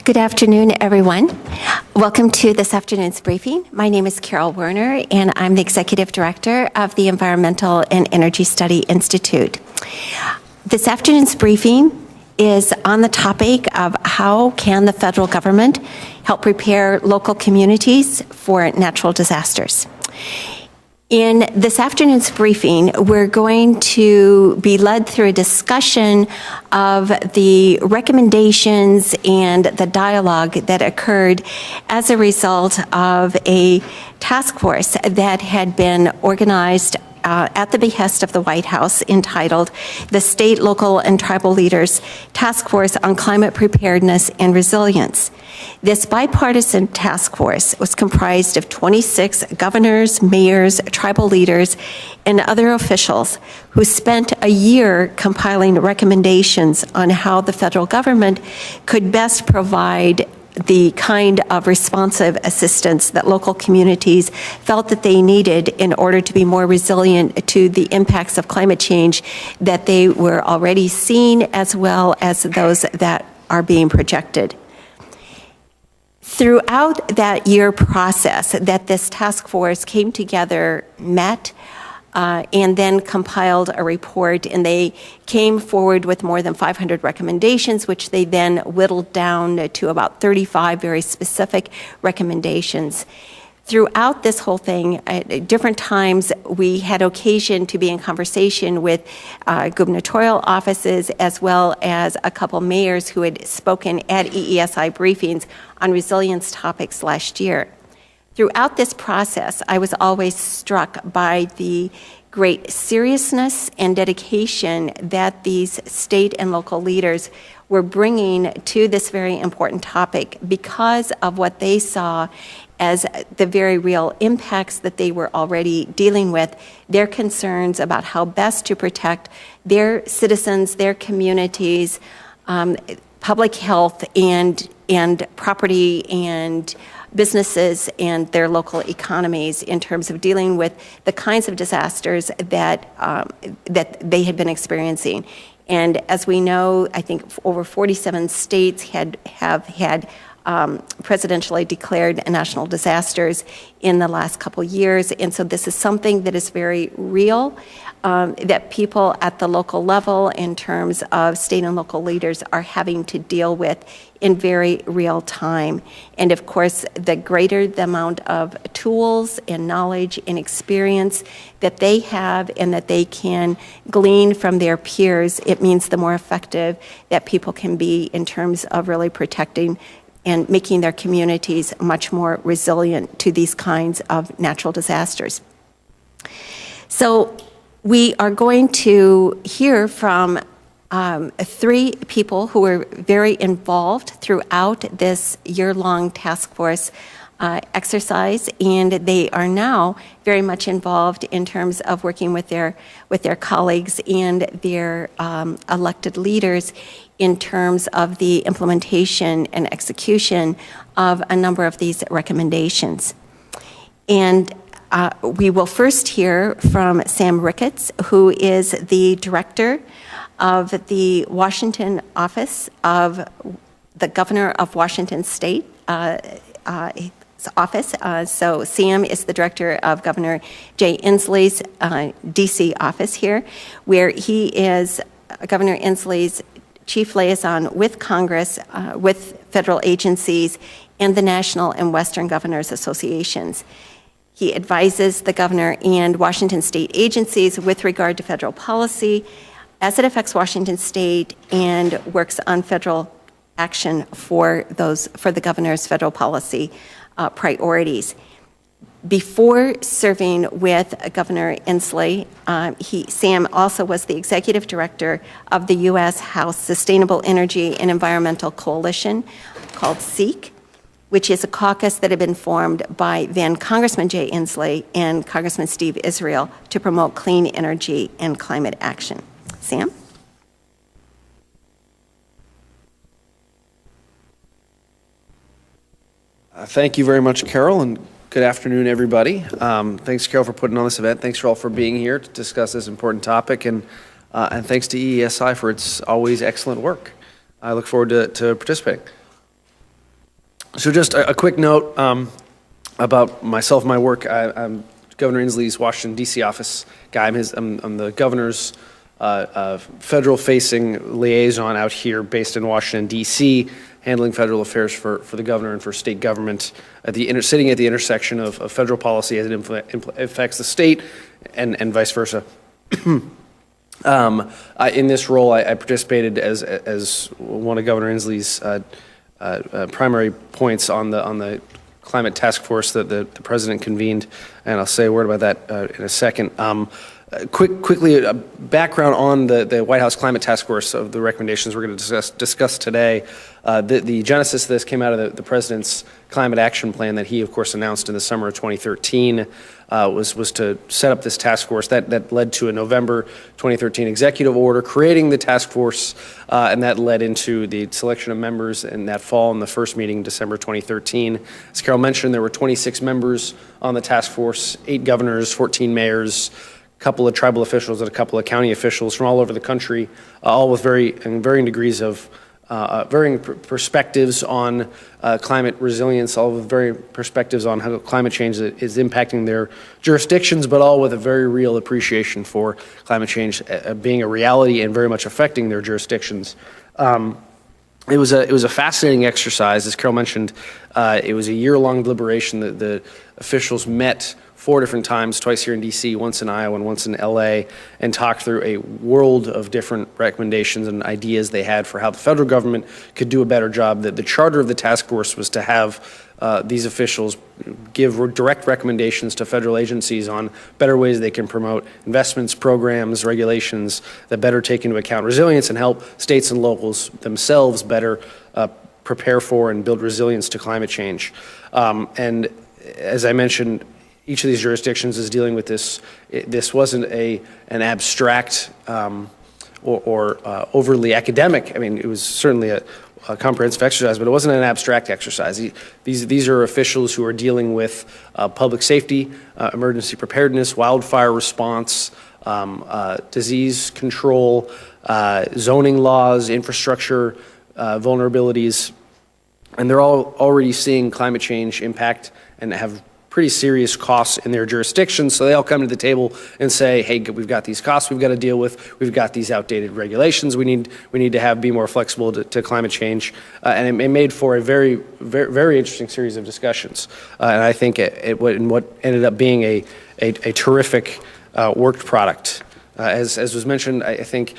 Good afternoon, everyone. Welcome to this afternoon's briefing. My name is Carol Werner, and I'm the Executive Director of the Environmental and Energy Study Institute. This afternoon's briefing is on the topic of how can the federal government help prepare local communities for natural disasters. In this afternoon's briefing, we're going to be led through a discussion of the recommendations and the dialogue that occurred as a result of a task force that had been organized at the behest of the White House, entitled the State, Local, and Tribal Leaders Task Force on Climate Preparedness and Resilience. This bipartisan task force was comprised of 26 governors, mayors, tribal leaders, and other officials who spent a year compiling recommendations on how the federal government could best provide the kind of responsive assistance that local communities felt that they needed in order to be more resilient to the impacts of climate change that they were already seeing, as well as those that are being projected. Throughout that year process that this task force came together, met, and then compiled a report, and they came forward with more than 500 recommendations, which they then whittled down to about 35 very specific recommendations. Throughout this whole thing, at different times, we had occasion to be in conversation with gubernatorial offices, as well as a couple mayors who had spoken at EESI briefings on resilience topics last year. Throughout this process, I was always struck by the great seriousness and dedication that these state and local leaders were bringing to this very important topic, because of what they saw as the very real impacts that they were already dealing with, their concerns about how best to protect their citizens, their communities, public health, and property and businesses and their local economies in terms of dealing with the kinds of disasters that they had been experiencing. And as we know, I think over 47 states have had presidentially declared national disasters in the last couple years. And so this is something that is very real, that people at the local level, in terms of state and local leaders, are having to deal with in very real time. And of course, the greater the amount of tools and knowledge and experience that they have and that they can glean from their peers, it means the more effective that people can be in terms of really protecting and making their communities much more resilient to these kinds of natural disasters. So we are going to hear from three people who were very involved throughout this year-long task force exercise, and they are now very much involved in terms of working with their colleagues and their elected leaders in terms of the implementation and execution of a number of these recommendations. And we will first hear from Sam Ricketts, who is the director of the Washington office of the Governor of Washington State office. So Sam is the director of Governor Jay Inslee's DC office here, where he is Governor Inslee's chief liaison with Congress, with federal agencies, and the National and Western Governors Associations. He advises the governor and Washington state agencies with regard to federal policy as it affects Washington state, and works on federal action for the governor's federal policy priorities. Before serving with Governor Inslee, Sam also was the executive director of the U.S. House Sustainable Energy and Environmental Coalition, called SEEK, which is a caucus that had been formed by then Congressman Jay Inslee and Congressman Steve Israel to promote clean energy and climate action. Sam? Thank you very much, Carol, and good afternoon, everybody. Thanks, Carol, for putting on this event. Thanks for all for being here to discuss this important topic, and thanks to EESI for its always excellent work. I look forward to participating. So just a quick note about myself, my work. I'm Governor Inslee's Washington, D.C. office guy. I'm the governor's federal-facing liaison out here based in Washington, D.C., handling federal affairs for the governor and for state government, sitting at the intersection of federal policy as it affects the state and vice versa. In this role, I participated as one of Governor Inslee's primary points on the climate task force that the president convened, and I'll say a word about that in a second. Quickly, a background on the White House Climate Task Force of the recommendations we're going to discuss today. The genesis of this came out of the president's climate action plan that he, of course, announced in the summer of 2013. Was to set up this task force. That led to a November 2013 executive order creating the task force, and that led into the selection of members in that fall in the first meeting, December 2013. As Carol mentioned, there were 26 members on the task force, 8 governors, 14 mayors, a couple of tribal officials and a couple of county officials from all over the country, all with varying degrees of varying perspectives on climate resilience, all with varying perspectives on how climate change is impacting their jurisdictions, but all with a very real appreciation for climate change being a reality and very much affecting their jurisdictions. It was a fascinating exercise. As Carol mentioned, it was a year-long deliberation. The officials met 4 different times, twice here in D.C., once in Iowa and once in L.A., and talked through a world of different recommendations and ideas they had for how the federal government could do a better job. The charter of the task force was to have these officials give direct recommendations to federal agencies on better ways they can promote investments, programs, regulations that better take into account resilience and help states and locals themselves better prepare for and build resilience to climate change. And as I mentioned, each of these jurisdictions is dealing with this. This wasn't an abstract or overly academic. I mean, it was certainly a comprehensive exercise, but it wasn't an abstract exercise. These are officials who are dealing with public safety, emergency preparedness, wildfire response, disease control, zoning laws, infrastructure vulnerabilities, and they're all already seeing climate change impact and have pretty serious costs in their jurisdictions. So they all come to the table and say, hey, we've got these costs we've got to deal with. We've got these outdated regulations we need to be more flexible to climate change. And it made for a very, very, very interesting series of discussions. And I think what ended up being a terrific worked product. As was mentioned, I think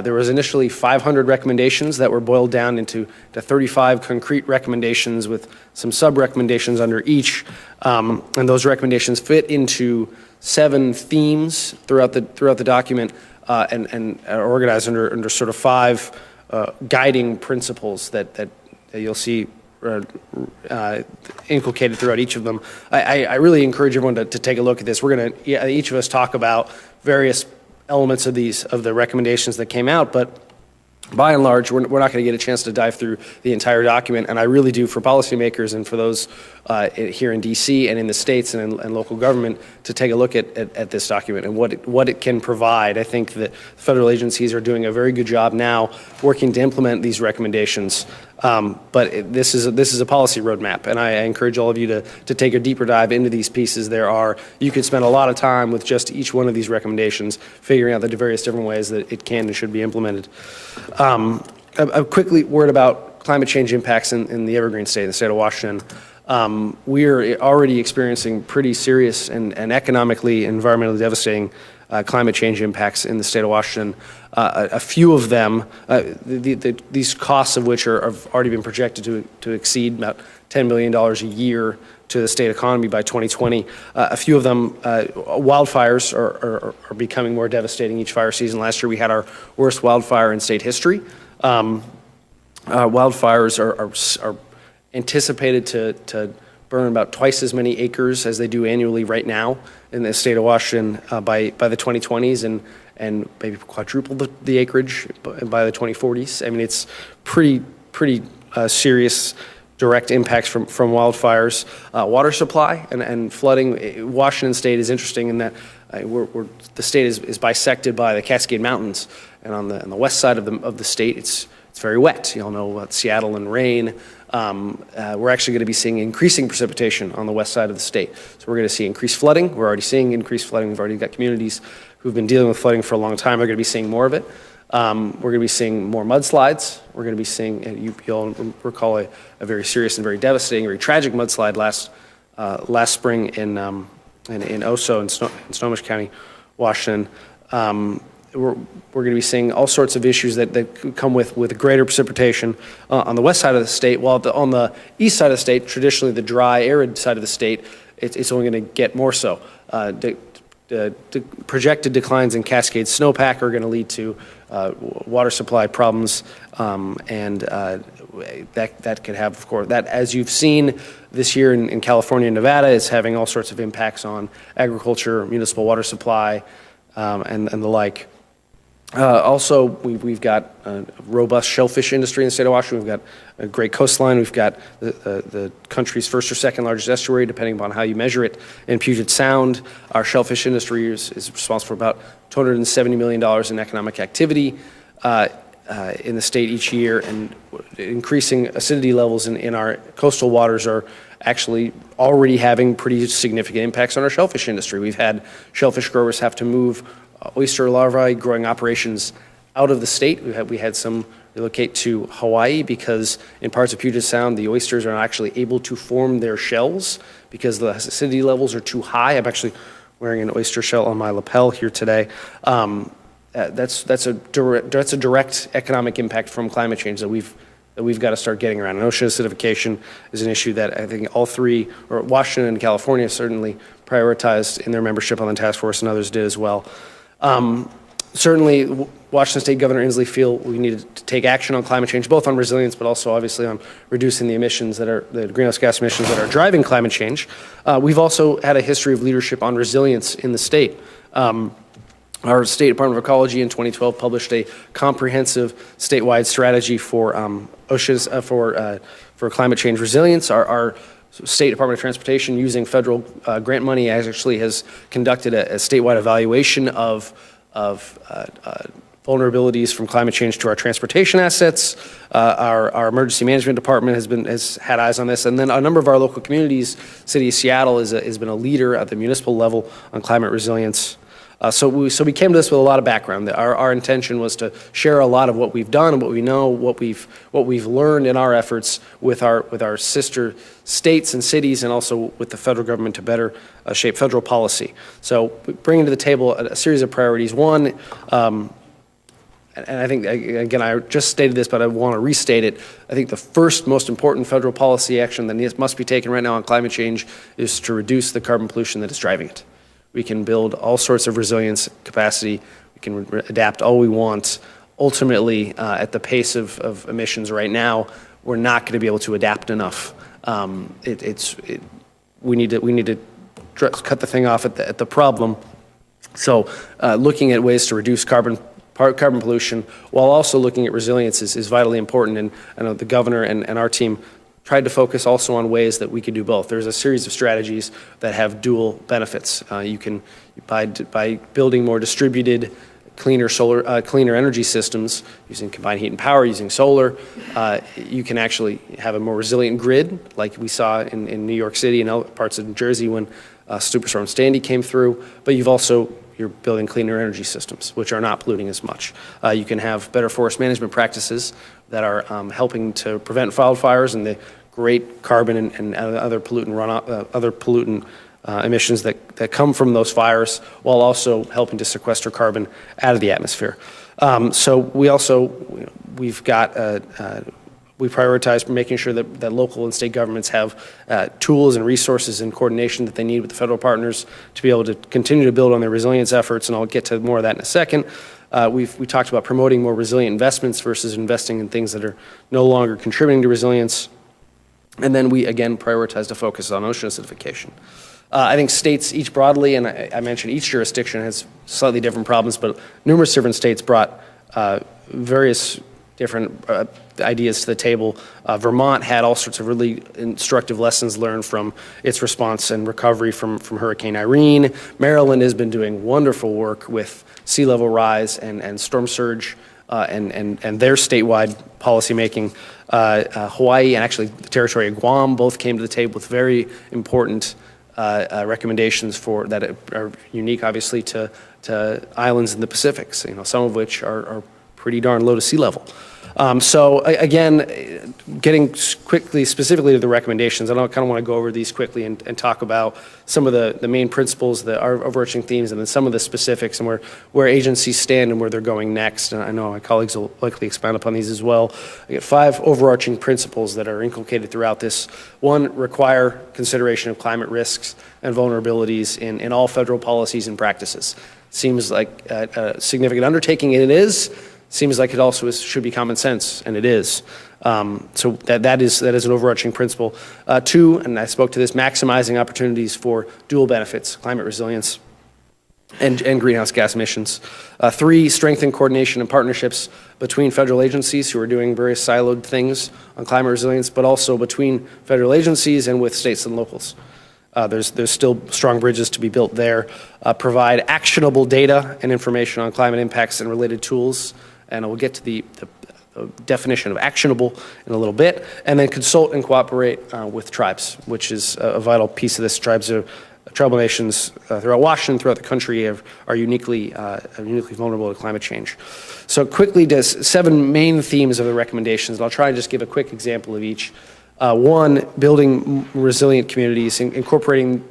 there was initially 500 recommendations that were boiled down into 35 concrete recommendations with some sub-recommendations under each. And those recommendations fit into 7 themes throughout the document and are organized under sort of 5 guiding principles that you'll see inculcated throughout each of them. I really encourage everyone to take a look at this. We're going to each of us talk about various elements of the recommendations that came out, but by and large, we're not going to get a chance to dive through the entire document, and I really do, for policymakers and for those here in D.C. and in the states and local government, to take a look at this document and what it can provide. I think that federal agencies are doing a very good job now working to implement these recommendations, but this is a policy roadmap, and I encourage all of you to take a deeper dive into these pieces. You could spend a lot of time with just each one of these recommendations, figuring out the various different ways that it can and should be implemented. A quickly word about climate change impacts in the Evergreen State, the state of Washington. We're already experiencing pretty serious and economically, environmentally devastating climate change impacts in the state of Washington. A few of them, these costs of which have already been projected to exceed about $10 billion a year to the state economy by 2020. A few of them, wildfires are becoming more devastating each fire season. Last year we had our worst wildfire in state history. Wildfires are anticipated to burn about twice as many acres as they do annually right now in the state of Washington by the 2020s, and maybe quadruple the acreage by the 2040s. I mean, it's pretty serious direct impacts from wildfires. Water supply and flooding. Washington State is interesting in that the state is bisected by the Cascade Mountains, and on the west side of the state, it's very wet. You all know about Seattle and rain. we're actually going to be seeing increasing precipitation on the west side of the state. So we're going to see increased flooding. We're already seeing increased flooding. We've already got communities who've been dealing with flooding for a long time. They're going to be seeing more of it. We're going to be seeing more mudslides. We're going to be seeing, you'll recall a very serious and very devastating, very tragic mudslide last spring in Oso in Snohomish County, Washington. We're going to be seeing all sorts of issues that come with greater precipitation on the west side of the state, while on the east side of the state, traditionally the dry, arid side of the state, it's only going to get more so. The projected declines in Cascade snowpack are going to lead to water supply problems, and that could have, of course, that, as you've seen this year in California and Nevada, is having all sorts of impacts on agriculture, municipal water supply, and the like. Also, we've got a robust shellfish industry in the state of Washington. We've got a great coastline. We've got the country's first or second largest estuary, depending upon how you measure it, in Puget Sound. Our shellfish industry is responsible for about $270 million in economic activity in the state each year, and increasing acidity levels in our coastal waters are actually already having pretty significant impacts on our shellfish industry. We've had shellfish growers have to move oyster larvae growing operations out of the state. We had some relocate to Hawaii because in parts of Puget Sound, the oysters are not actually able to form their shells because the acidity levels are too high. I'm actually wearing an oyster shell on my lapel here today. That's a direct economic impact from climate change that we've got to start getting around. And ocean acidification is an issue that I think all three, or Washington and California certainly prioritized in their membership on the task force, and others did as well. Certainly, Washington State Governor Inslee feel we needed to take action on climate change, both on resilience, but also obviously on reducing the emissions the greenhouse gas emissions that are driving climate change. We've also had a history of leadership on resilience in the state. Our State Department of Ecology in 2012 published a comprehensive statewide strategy for for climate change resilience. Our State Department of Transportation, using federal grant money, actually has conducted a statewide evaluation of vulnerabilities from climate change to our transportation assets. Our emergency management department has had eyes on this, and then a number of our local communities. City of Seattle has been a leader at the municipal level on climate resilience. So we came to this with a lot of background. Our intention was to share a lot of what we've done and what we know, what we've learned in our efforts with our sister states and cities, and also with the federal government to better shape federal policy. So bringing to the table a series of priorities. One, and I think, again, I just stated this, but I want to restate it. I think the first most important federal policy action that must be taken right now on climate change is to reduce the carbon pollution that is driving it. We can build all sorts of resilience capacity. We can adapt all we want. Ultimately, at the pace of emissions right now, we're not going to be able to adapt enough. We need to cut the thing off at the problem. So looking at ways to reduce carbon pollution while also looking at resilience is vitally important. And I know the governor and our team tried to focus also on ways that we could do both. There's a series of strategies that have dual benefits. You can, by building more distributed, cleaner energy systems, using combined heat and power, using solar, you can actually have a more resilient grid, like we saw in New York City and other parts of New Jersey when Superstorm Sandy came through. But you're building cleaner energy systems, which are not polluting as much. You can have better forest management practices that are helping to prevent wildfires and the great carbon and other pollutant emissions that come from those fires, while also helping to sequester carbon out of the atmosphere. So we prioritize making sure that local and state governments have tools and resources and coordination that they need with the federal partners to be able to continue to build on their resilience efforts, and I'll get to more of that in a second. We talked about promoting more resilient investments versus investing in things that are no longer contributing to resilience. And then we, again, prioritized a focus on ocean acidification. I think states each broadly, and I mentioned each jurisdiction has slightly different problems, but numerous different states brought various different ideas to the table. Vermont had all sorts of really instructive lessons learned from its response and recovery from Hurricane Irene. Maryland has been doing wonderful work with sea level rise and storm surge and their statewide policymaking. Hawaii and actually the territory of Guam both came to the table with very important recommendations that are unique, obviously, to islands in the Pacific, some of which are pretty darn low to sea level. Again, getting specifically to the recommendations, I kind of want to go over these quickly and talk about some of the main principles, the overarching themes, and then some of the specifics and where agencies stand and where they're going next. And I know my colleagues will likely expand upon these as well. I get 5 overarching principles that are inculcated throughout this. 1, require consideration of climate risks and vulnerabilities in all federal policies and practices. Seems like a significant undertaking, and it is. Seems like it also should be common sense, and it is. So that is an overarching principle. 2, and I spoke to this, maximizing opportunities for dual benefits, climate resilience and greenhouse gas emissions. 3, strengthen coordination and partnerships between federal agencies who are doing various siloed things on climate resilience, but also between federal agencies and with states and locals. There's still strong bridges to be built there. Provide actionable data and information on climate impacts and related tools. And we'll get to the definition of actionable in a little bit. And then consult and cooperate with tribes, which is a vital piece of this. Tribal nations throughout Washington, throughout the country, are uniquely vulnerable to climate change. So quickly, 7 main themes of the recommendations. And I'll try and just give a quick example of each. 1, building resilient communities, incorporating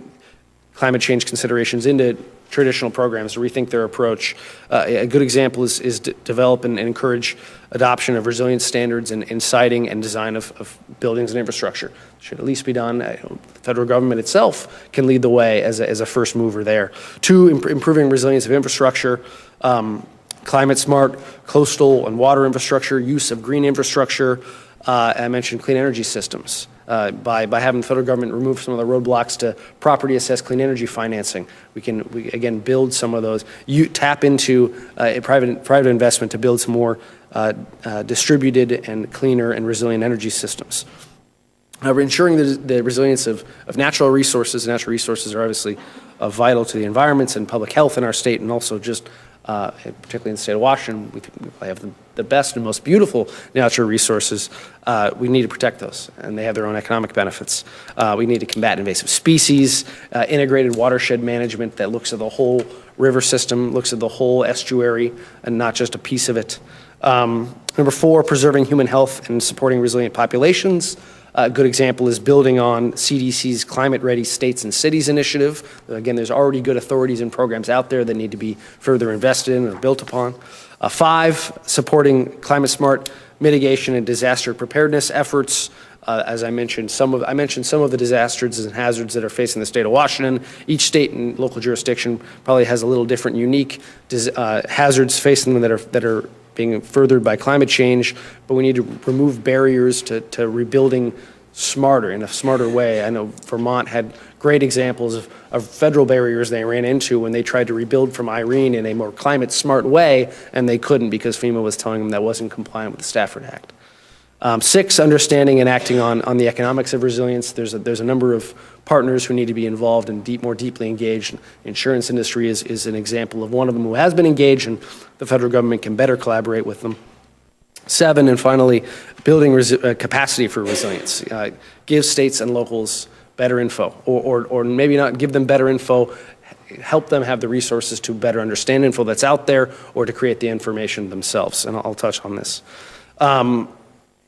climate change considerations into traditional programs to rethink their approach. A good example is develop and encourage adoption of resilience standards in siting and design of buildings and infrastructure. Should at least be done. The federal government itself can lead the way as a first mover there. 2, improving resilience of infrastructure, climate smart coastal and water infrastructure, use of green infrastructure. I mentioned clean energy systems. By having the federal government remove some of the roadblocks to property assessed clean energy financing, we again build some of those. Tap into a private investment to build some more distributed and cleaner and resilient energy systems. We're ensuring the resilience of natural resources. Natural resources are obviously vital to the environments and public health in our state, and also just particularly in the state of Washington, we have the best and most beautiful natural resources. We need to protect those, and they have their own economic benefits. We need to combat invasive species, integrated watershed management that looks at the whole river system, looks at the whole estuary, and not just a piece of it. Number 4, preserving human health and supporting resilient populations. A good example is building on CDC's Climate Ready States and Cities initiative. Again, there's already good authorities and programs out there that need to be further invested in or built upon. 5, supporting climate smart mitigation and disaster preparedness efforts. As I mentioned, some of the disasters and hazards that are facing the state of Washington. Each state and local jurisdiction probably has a little different, unique hazards facing them that are being furthered by climate change, but we need to remove barriers to rebuilding smarter, in a smarter way. I know Vermont had great examples of federal barriers they ran into when they tried to rebuild from Irene in a more climate smart way, and they couldn't because FEMA was telling them that wasn't compliant with the Stafford Act. 6, understanding and acting on the economics of resilience. There's a number of partners who need to be involved and more deeply engaged. The insurance industry is an example of one of them who has been engaged, and the federal government can better collaborate with them. 7, and finally, building capacity for resilience. Give states and locals better info, or maybe not give them better info, help them have the resources to better understand info that's out there or to create the information themselves, and I'll touch on this.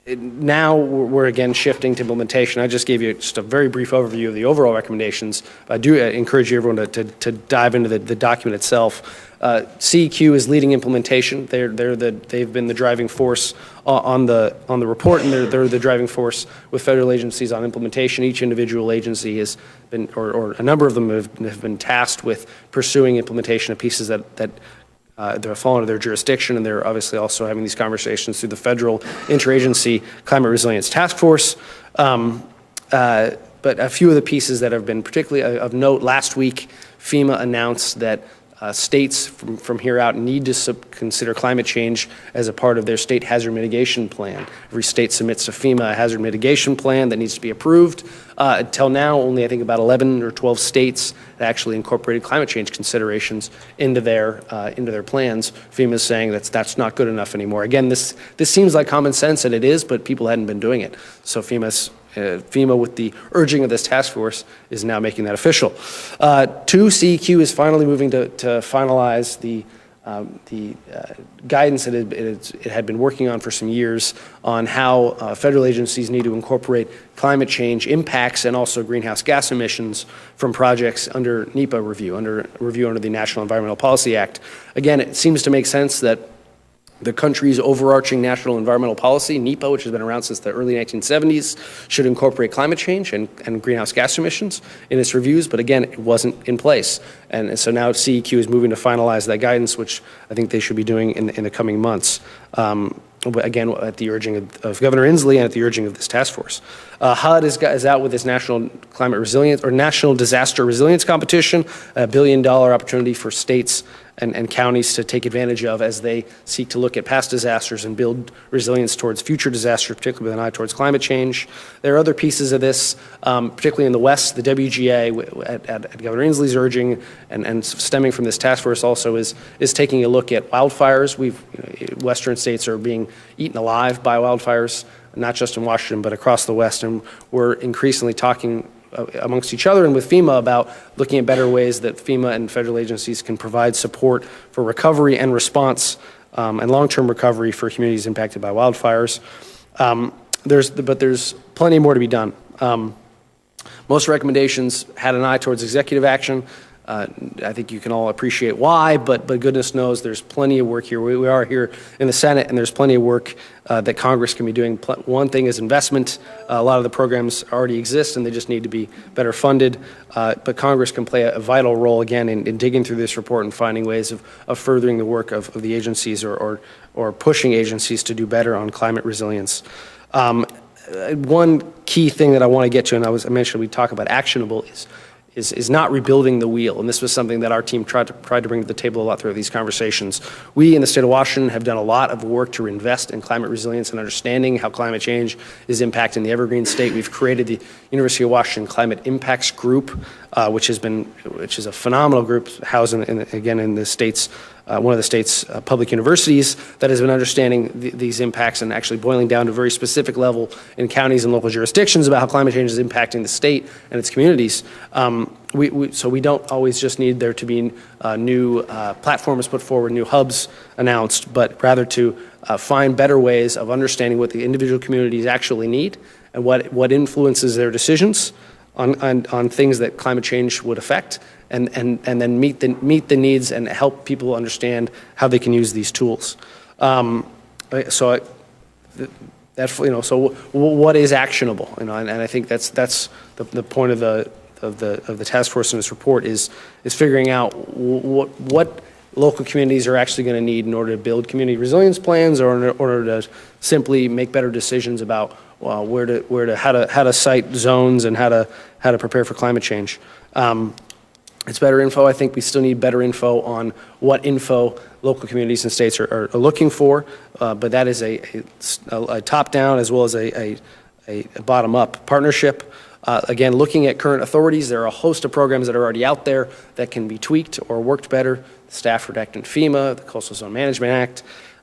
Now we're again shifting to implementation. I just gave you just a very brief overview of the overall recommendations. I do encourage you everyone to dive into the document itself. CEQ is leading implementation. They've been the driving force on the report, and they're the driving force with federal agencies on implementation. Each individual agency has been, or a number of them have been tasked with pursuing implementation of pieces that they're falling under their jurisdiction, and they're obviously also having these conversations through the federal interagency climate resilience task force. But a few of the pieces that have been particularly of note: last week, FEMA announced that states from here out need to consider climate change as a part of their state hazard mitigation plan. Every state submits to FEMA a hazard mitigation plan that needs to be approved. Until now, only I think about 11 or 12 states that actually incorporated climate change considerations into their plans. FEMA is saying that's not good enough anymore. Again, this seems like common sense, and it is, but people hadn't been doing it. So FEMA, with the urging of this task force, is now making that official. Two, CEQ is finally moving to finalize the guidance that it had been working on for some years on how federal agencies need to incorporate climate change impacts and also greenhouse gas emissions from projects under NEPA review, under the National Environmental Policy Act. Again, it seems to make sense that the country's overarching national environmental policy, NEPA, which has been around since the early 1970s, should incorporate climate change and greenhouse gas emissions in its reviews, but again, it wasn't in place. And so now CEQ is moving to finalize that guidance, which I think they should be doing in the coming months. Again, at the urging of Governor Inslee and at the urging of this task force. HUD is out with this National Climate Resilience or National Disaster Resilience Competition, a $1 billion opportunity for states and counties to take advantage of as they seek to look at past disasters and build resilience towards future disasters, particularly with an eye towards climate change. There are other pieces of this, particularly in the West. The WGA, at Governor Inslee's urging and stemming from this task force also, is taking a look at wildfires. Western states are being eaten alive by wildfires, not just in Washington, but across the West, and we're increasingly talking amongst each other and with FEMA about looking at better ways that FEMA and federal agencies can provide support for recovery and response and long-term recovery for communities impacted by wildfires. But there's plenty more to be done. Most recommendations had an eye towards executive action. I think you can all appreciate why, but goodness knows there's plenty of work here. We are here in the Senate, and there's plenty of work that Congress can be doing. One thing is investment. A lot of the programs already exist, and they just need to be better funded. But Congress can play a vital role, again, in digging through this report and finding ways of furthering the work of the agencies or pushing agencies to do better on climate resilience. One key thing that I want to get to, and I mentioned we talk about actionable, is not rebuilding the wheel. And this was something that our team tried to bring to the table a lot throughout these conversations. We in the state of Washington have done a lot of work to invest in climate resilience and understanding how climate change is impacting the evergreen state. We've created the University of Washington Climate Impacts Group, which is a phenomenal group housed in the state's one of the state's public universities that has been understanding these impacts and actually boiling down to a very specific level in counties and local jurisdictions about how climate change is impacting the state and its communities. So we don't always just need there to be new platforms put forward, new hubs announced, but rather to find better ways of understanding what the individual communities actually need and what influences their decisions on things that climate change would affect, and then meet the needs and help people understand how they can use these tools. So what is actionable? And I think that's the point of the task force in this report is figuring out what local communities are actually going to need in order to build community resilience plans, or in order to simply make better decisions about how to site zones and how to prepare for climate change. It's better info. I think we still need better info on what info local communities and states are looking for, but that is a top-down as well as a bottom-up partnership. Again, looking at current authorities, there are a host of programs that are already out there that can be tweaked or worked better. The Stafford Act in FEMA, the Coastal Zone Management Act,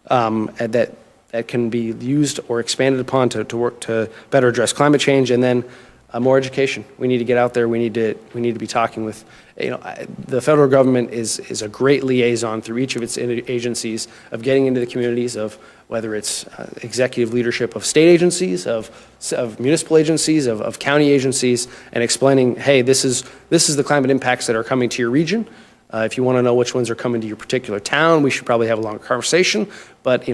that can be used or expanded upon to work to better address climate change, and then more education. We need to get out there. We need to be talking with, the federal government is a great liaison through each of its agencies of getting into the communities of whether it's executive leadership of state agencies, of municipal agencies, of county agencies, and explaining, hey, this is the climate impacts that are coming to your region. If you want to know which ones are coming to your particular town, we should probably have a longer conversation. But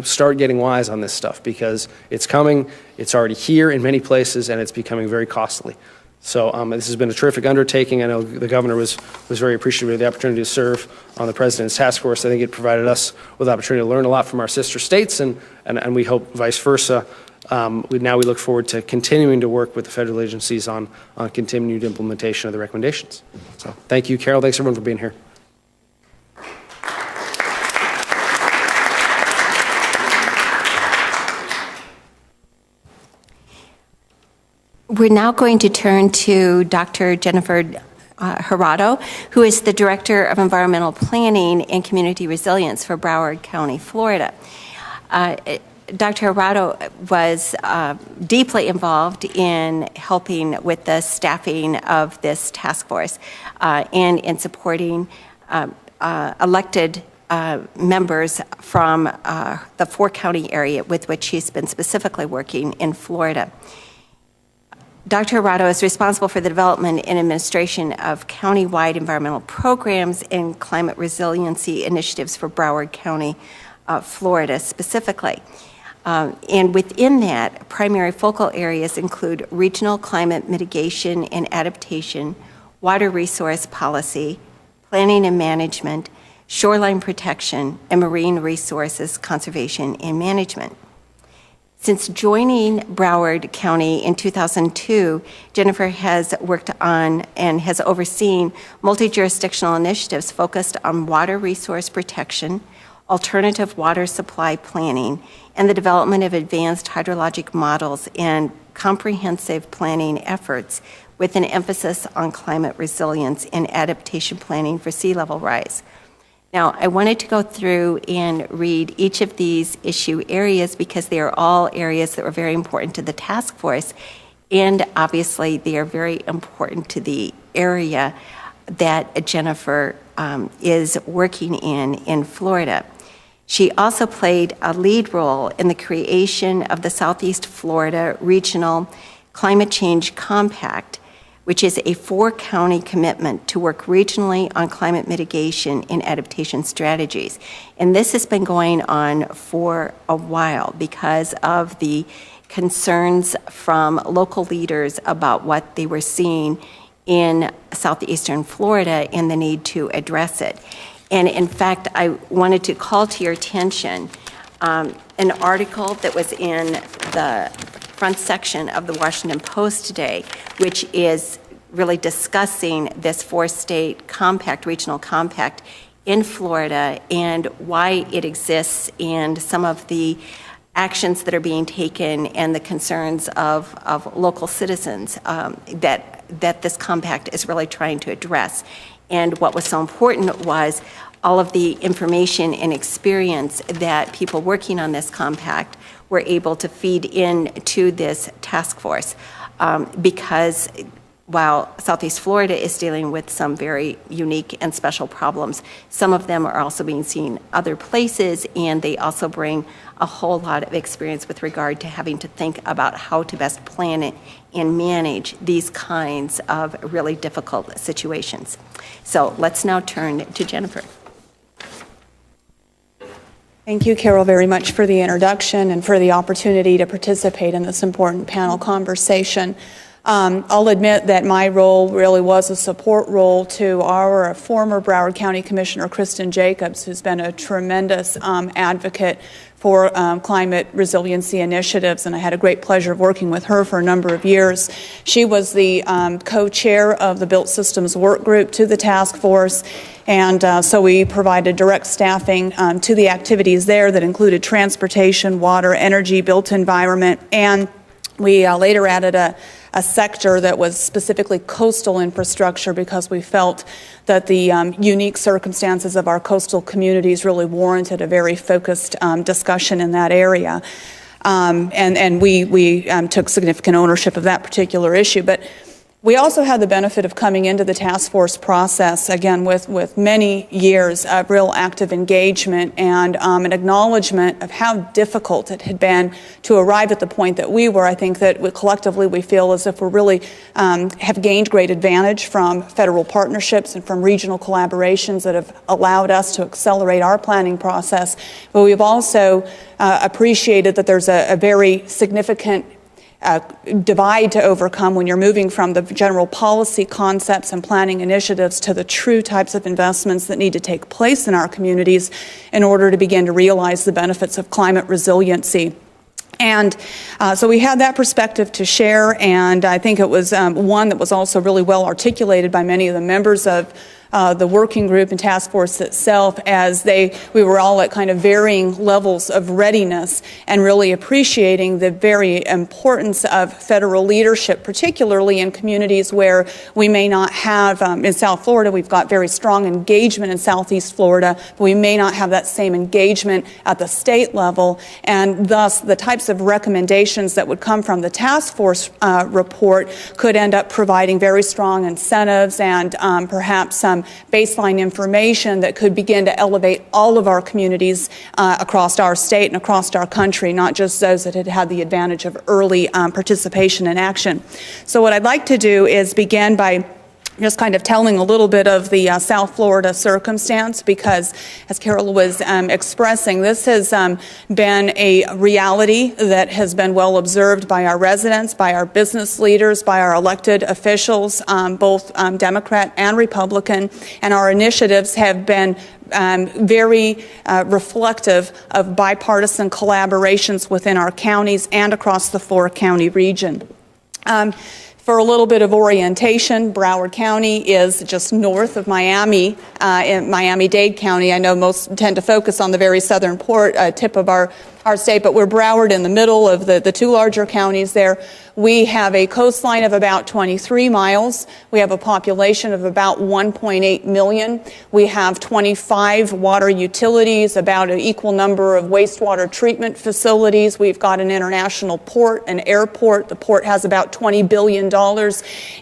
start getting wise on this stuff, because it's coming, it's already here in many places, and it's becoming very costly. So this has been a terrific undertaking. I know the governor was very appreciative of the opportunity to serve on the president's task force. I think it provided us with the opportunity to learn a lot from our sister states, and we hope vice versa. We look forward to continuing to work with the federal agencies on continued implementation of the recommendations. So thank you, Carol. Thanks everyone for being here. We're now going to turn to Dr. Jennifer Gerardo, who is the Director of Environmental Planning and Community Resilience for Broward County, Florida. Dr. Gerardo was deeply involved in helping with the staffing of this task force and in supporting elected members from the four-county area with which he's been specifically working in Florida. Dr. Gerardo is responsible for the development and administration of county-wide environmental programs and climate resiliency initiatives for Broward County, Florida specifically. And within that, primary focal areas include regional climate mitigation and adaptation, water resource policy, planning and management, shoreline protection, and marine resources conservation and management. Since joining Broward County in 2002, Jennifer has worked on and has overseen multi-jurisdictional initiatives focused on water resource protection, alternative water supply planning, and the development of advanced hydrologic models and comprehensive planning efforts with an emphasis on climate resilience and adaptation planning for sea level rise. Now, I wanted to go through and read each of these issue areas because they are all areas that were very important to the task force, and obviously they are very important to the area that Jennifer is working in Florida. She also played a lead role in the creation of the Southeast Florida Regional Climate Change Compact, which is a four-county commitment to work regionally on climate mitigation and adaptation strategies. And this has been going on for a while because of the concerns from local leaders about what they were seeing in southeastern Florida and the need to address it. And in fact, I wanted to call to your attention an article that was in the front section of the Washington Post today, which is really discussing this four-state compact, regional compact in Florida and why it exists and some of the actions that are being taken and the concerns of local citizens that this compact is really trying to address. And what was so important was all of the information and experience that people working on this compact were able to feed into this task force because while Southeast Florida is dealing with some very unique and special problems, some of them are also being seen other places, and they also bring a whole lot of experience with regard to having to think about how to best plan it and manage these kinds of really difficult situations. So let's now turn to Jennifer. Thank you, Carol, very much for the introduction and for the opportunity to participate in this important panel conversation. I'll admit that my role really was a support role to our former Broward County Commissioner, Kristen Jacobs, who's been a tremendous advocate for climate resiliency initiatives, and I had a great pleasure of working with her for a number of years. She was the co-chair of the Built Systems Work Group to the task force, and so we provided direct staffing to the activities there that included transportation, water, energy, built environment, and we later added a sector that was specifically coastal infrastructure because we felt that the unique circumstances of our coastal communities really warranted a very focused discussion in that area. And we took significant ownership of that particular issue. But we also had the benefit of coming into the task force process, again, with many years of real active engagement and an acknowledgement of how difficult it had been to arrive at the point that we were. I think that collectively we feel as if we really have gained great advantage from federal partnerships and from regional collaborations that have allowed us to accelerate our planning process. But we've also appreciated that there's a very significant divide to overcome when you're moving from the general policy concepts and planning initiatives to the true types of investments that need to take place in our communities in order to begin to realize the benefits of climate resiliency. And so we had that perspective to share, and I think it was one that was also really well articulated by many of the members of the working group and task force itself, as we were all at kind of varying levels of readiness and really appreciating the very importance of federal leadership, particularly in communities where we may not have, in South Florida, we've got very strong engagement in Southeast Florida, but we may not have that same engagement at the state level, and thus the types of recommendations that would come from the task force report could end up providing very strong incentives and perhaps some baseline information that could begin to elevate all of our communities across our state and across our country, not just those that had had the advantage of early participation in action. So what I'd like to do is begin by just kind of telling a little bit of the South Florida circumstance, because as Carol was expressing, this has been a reality that has been well observed by our residents, by our business leaders, by our elected officials, both Democrat and Republican, and our initiatives have been very reflective of bipartisan collaborations within our counties and across the four-county region. For a little bit of orientation, Broward County is just north of Miami, in Miami-Dade County. I know most tend to focus on the very southern tip of our state, but we're Broward in the middle of the two larger counties there. We have a coastline of about 23 miles. We have a population of about 1.8 million. We have 25 water utilities, about an equal number of wastewater treatment facilities. We've got an international port, an airport. The port has about $20 billion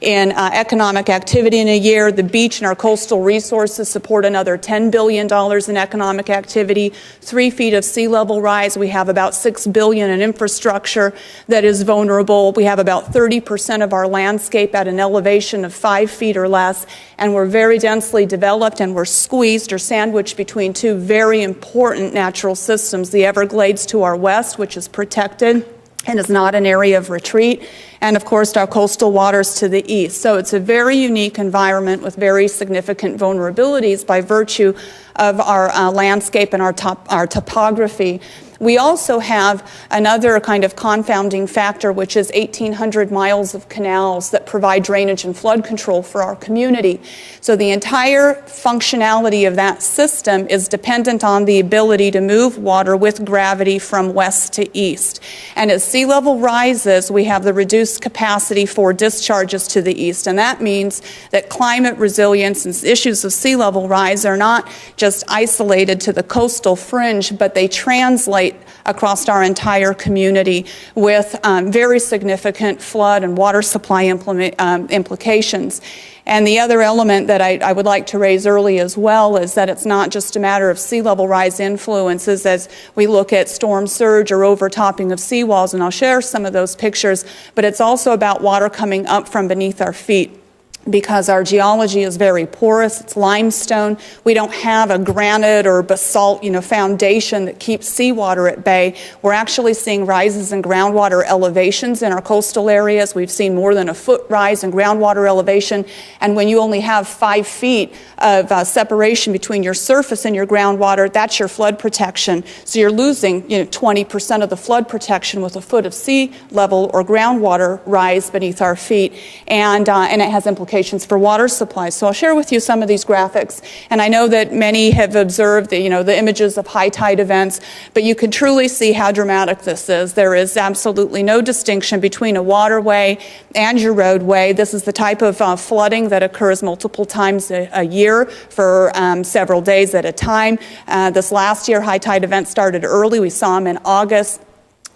in economic activity in a year. The beach and our coastal resources support another $10 billion in economic activity. 3 feet of sea level rise. We have about $6 billion in infrastructure that is vulnerable. We have about 30% of our landscape at an elevation of 5 feet or less, and we're very densely developed, and we're squeezed or sandwiched between two very important natural systems, the Everglades to our west, which is protected and is not an area of retreat, and of course our coastal waters to the east. So it's a very unique environment with very significant vulnerabilities by virtue of our landscape and our topography. We also have another kind of confounding factor, which is 1,800 miles of canals that provide drainage and flood control for our community. So the entire functionality of that system is dependent on the ability to move water with gravity from west to east. And as sea level rises, we have the reduced capacity for discharges to the east. And that means that climate resilience and issues of sea level rise are not just isolated to the coastal fringe, but they translate across our entire community with very significant flood and water supply implications. And the other element that I would like to raise early as well is that it's not just a matter of sea level rise influences as we look at storm surge or overtopping of seawalls, and I'll share some of those pictures, but it's also about water coming up from beneath our feet. Because our geology is very porous, it's limestone. We don't have a granite or basalt, foundation that keeps seawater at bay. We're actually seeing rises in groundwater elevations in our coastal areas. We've seen more than a foot rise in groundwater elevation. And when you only have 5 feet of separation between your surface and your groundwater, that's your flood protection. So you're losing, 20% of the flood protection with a foot of sea level or groundwater rise beneath our feet, and it has implications for water supply. So I'll share with you some of these graphics, and I know that many have observed the images of high tide events, but you can truly see how dramatic this is. There is absolutely no distinction between a waterway and your roadway. This is the type of flooding that occurs multiple times a year for several days at a time. This last year, high tide events started early. We saw them in August,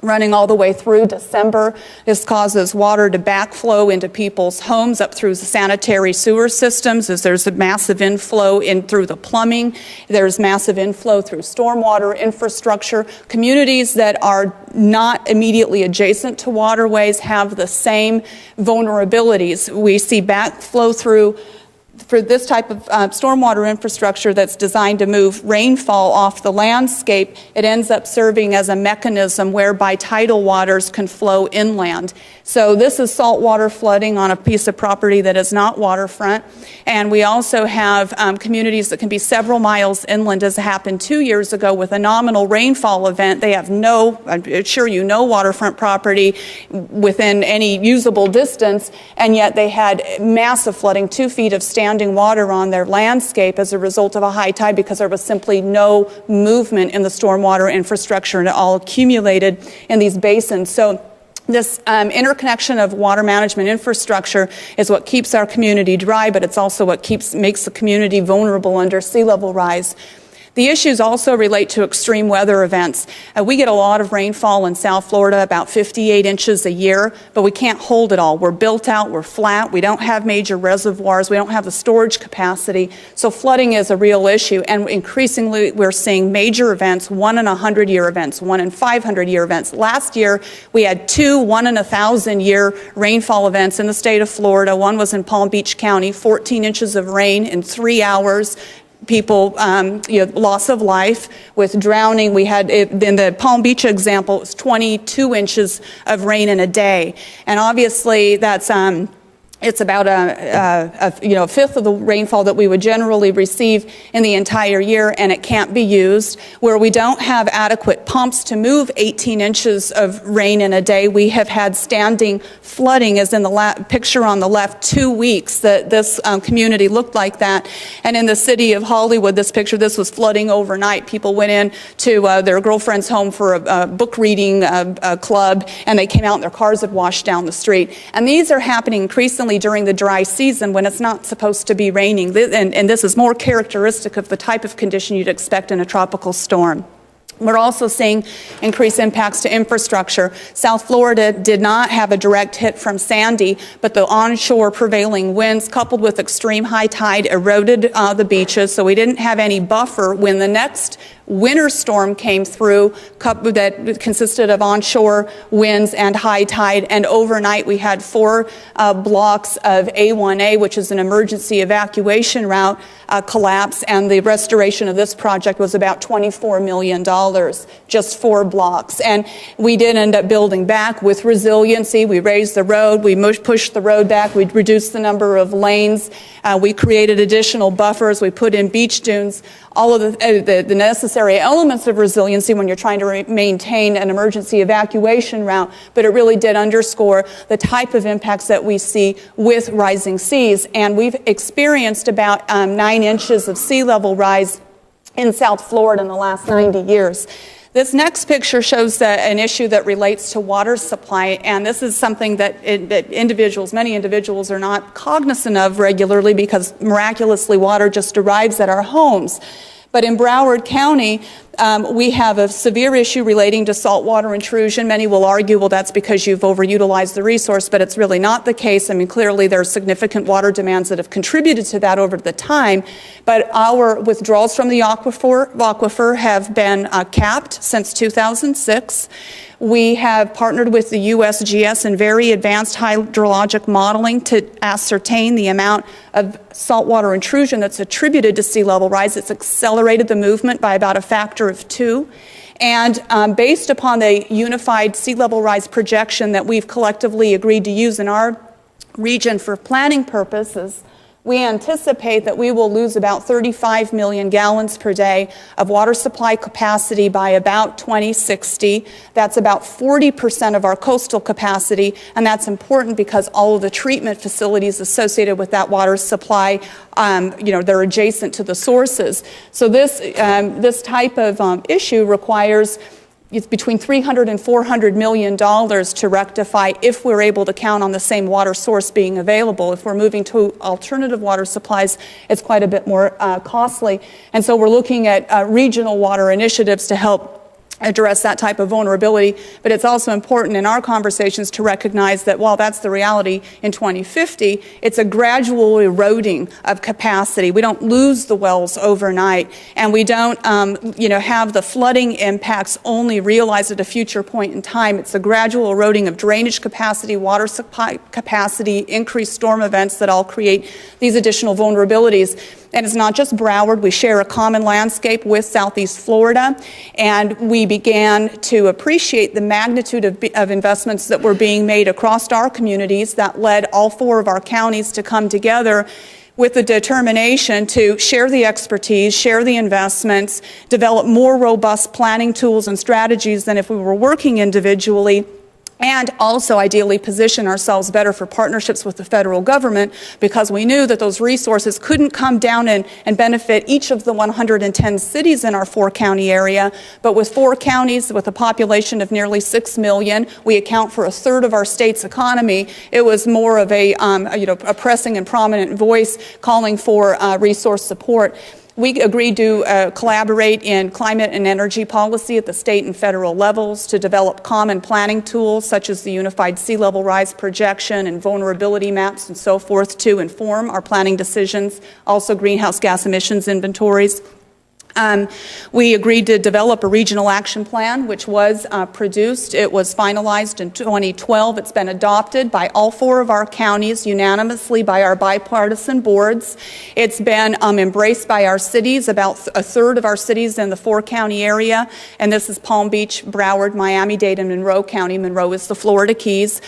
running all the way through December. This causes water to backflow into people's homes up through the sanitary sewer systems, as there's a massive inflow in through the plumbing. There's massive inflow through stormwater infrastructure. Communities that are not immediately adjacent to waterways have the same vulnerabilities. We see backflow for this type of stormwater infrastructure that's designed to move rainfall off the landscape. It ends up serving as a mechanism whereby tidal waters can flow inland. So this is saltwater flooding on a piece of property that is not waterfront. And we also have communities that can be several miles inland, as happened 2 years ago with a nominal rainfall event. They have no waterfront property within any usable distance, and yet they had massive flooding, 2 feet of standing standing water on their landscape as a result of a high tide because there was simply no movement in the stormwater infrastructure, and it all accumulated in these basins. So this interconnection of water management infrastructure is what keeps our community dry, but it's also what makes the community vulnerable under sea level rise. The issues also relate to extreme weather events. We get a lot of rainfall in South Florida, about 58 inches a year, but we can't hold it all. We're built out, we're flat, we don't have major reservoirs, we don't have the storage capacity, so flooding is a real issue. And increasingly, we're seeing major events, 1 in 100-year events, 1 in 500-year events. Last year, we had 2 1 in 1,000-year rainfall events in the state of Florida. One was in Palm Beach County, 14 inches of rain in 3 hours. People, loss of life with drowning. We had, in the Palm Beach example, it was 22 inches of rain in a day. And obviously that's, it's about a fifth of the rainfall that we would generally receive in the entire year, and it can't be used. Where we don't have adequate pumps to move 18 inches of rain in a day, we have had standing flooding, as in the picture on the left, 2 weeks that this community looked like that. And in the city of Hollywood, this was flooding overnight. People went in to their girlfriend's home for a book reading club, and they came out and their cars had washed down the street. And these are happening increasingly during the dry season when it's not supposed to be raining. And this is more characteristic of the type of condition you'd expect in a tropical storm. We're also seeing increased impacts to infrastructure. South Florida did not have a direct hit from Sandy, but the onshore prevailing winds coupled with extreme high tide eroded the beaches, so we didn't have any buffer when the next winter storm came through that consisted of onshore winds and high tide, and overnight we had 4 blocks of A1A, which is an emergency evacuation route, collapse, and the restoration of this project was about $24 million, just 4 blocks. And we did end up building back with resiliency. We raised the road, we pushed the road back, we reduced the number of lanes, we created additional buffers, we put in beach dunes, all of the necessary elements of resiliency when you're trying to maintain an emergency evacuation route, but it really did underscore the type of impacts that we see with rising seas. And we've experienced about 9 inches of sea level rise in South Florida in the last 90 years. This next picture shows an issue that relates to water supply, and this is something that many individuals are not cognizant of regularly because miraculously water just arrives at our homes. But in Broward County, we have a severe issue relating to saltwater intrusion. Many will argue, well, that's because you've overutilized the resource, but it's really not the case. I mean, clearly there are significant water demands that have contributed to that over the time, but our withdrawals from the aquifer have been capped since 2006. We have partnered with the USGS in very advanced hydrologic modeling to ascertain the amount of saltwater intrusion that's attributed to sea level rise. It's accelerated the movement by about a factor of 2. And based upon the unified sea level rise projection that we've collectively agreed to use in our region for planning purposes, we anticipate that we will lose about 35 million gallons per day of water supply capacity by about 2060. That's about 40% of our coastal capacity, and that's important because all of the treatment facilities associated with that water supply, they're adjacent to the sources. So this type of issue requires it's between $300 and $400 million to rectify if we're able to count on the same water source being available. If we're moving to alternative water supplies, it's quite a bit more costly. And so we're looking at regional water initiatives to help address that type of vulnerability, but it's also important in our conversations to recognize that while that's the reality in 2050, it's a gradual eroding of capacity. We don't lose the wells overnight, and we don't have the flooding impacts only realized at a future point in time. It's a gradual eroding of drainage capacity, water supply capacity, increased storm events that all create these additional vulnerabilities. And it's not just Broward. We share a common landscape with Southeast Florida, and we began to appreciate the magnitude of investments that were being made across our communities that led all 4 of our counties to come together with the determination to share the expertise, share the investments, develop more robust planning tools and strategies than if we were working individually, and also ideally position ourselves better for partnerships with the federal government, because we knew that those resources couldn't come down and benefit each of the 110 cities in our 4-county area. But with 4 counties with a population of nearly 6 million, we account for a third of our state's economy. It was more of a pressing and prominent voice calling for resource support. We agreed to collaborate in climate and energy policy at the state and federal levels to develop common planning tools such as the Unified Sea Level Rise Projection and vulnerability maps and so forth to inform our planning decisions, also greenhouse gas emissions inventories. We agreed to develop a regional action plan, which was produced. It was finalized in 2012. It's been adopted by all 4 of our counties unanimously by our bipartisan boards. It's been embraced by our cities, about a third of our cities in the 4-county area, and this is Palm Beach, Broward, Miami-Dade, and Monroe County. Monroe is the Florida Keys.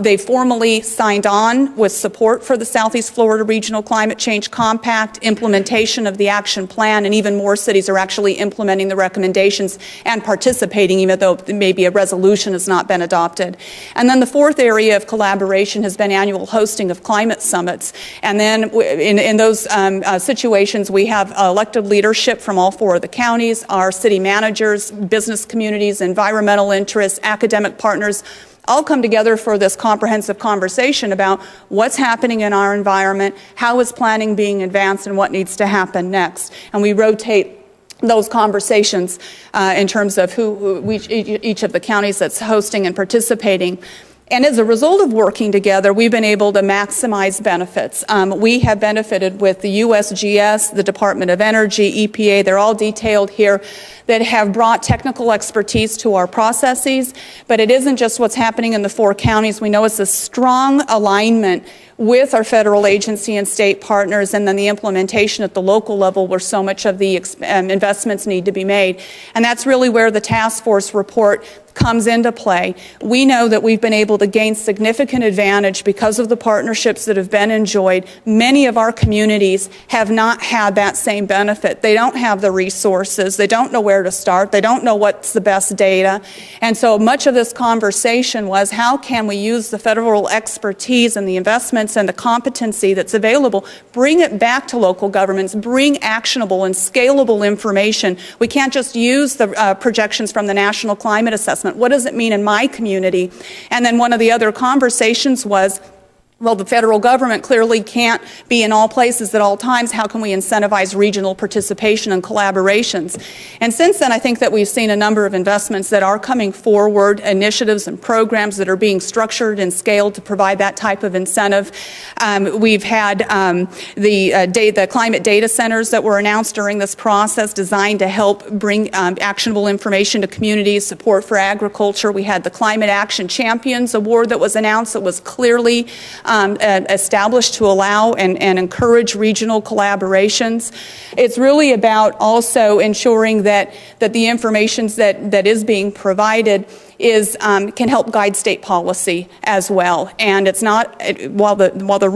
They formally signed on with support for the Southeast Florida Regional Climate Change Compact, implementation of the action plan, and even more cities are actually implementing the recommendations and participating, even though maybe a resolution has not been adopted. And then the 4th area of collaboration has been annual hosting of climate summits. And then in those situations, we have elected leadership from all 4 of the counties, our city managers, business communities, environmental interests, academic partners, all come together for this comprehensive conversation about what's happening in our environment, how is planning being advanced, and what needs to happen next. And we rotate those conversations in terms of each of the counties that's hosting and participating. And as a result of working together, we've been able to maximize benefits. We have benefited with the USGS, the Department of Energy, EPA, they're all detailed here, that have brought technical expertise to our processes. But it isn't just what's happening in the 4 counties. We know it's a strong alignment with our federal agency and state partners, and then the implementation at the local level where so much of the investments need to be made. And that's really where the task force report comes into play. We know that we've been able to gain significant advantage because of the partnerships that have been enjoyed. Many of our communities have not had that same benefit. They don't have the resources. They don't know where to start. They don't know what's the best data. And so much of this conversation was, how can we use the federal expertise and the investments and the competency that's available, bring it back to local governments, bring actionable and scalable information. We can't just use the projections from the National Climate Assessment. What does it mean in my community? And then one of the other conversations was, well, the federal government clearly can't be in all places at all times. How can we incentivize regional participation and collaborations? And since then, I think that we've seen a number of investments that are coming forward, initiatives and programs that are being structured and scaled to provide that type of incentive. We've had the climate data centers that were announced during this process, designed to help bring actionable information to communities, support for agriculture. We had the Climate Action Champions Award that was announced, that was clearly established to allow and encourage regional collaborations. It's really about also ensuring that the information that is being provided can help guide state policy as well. And it's not, while the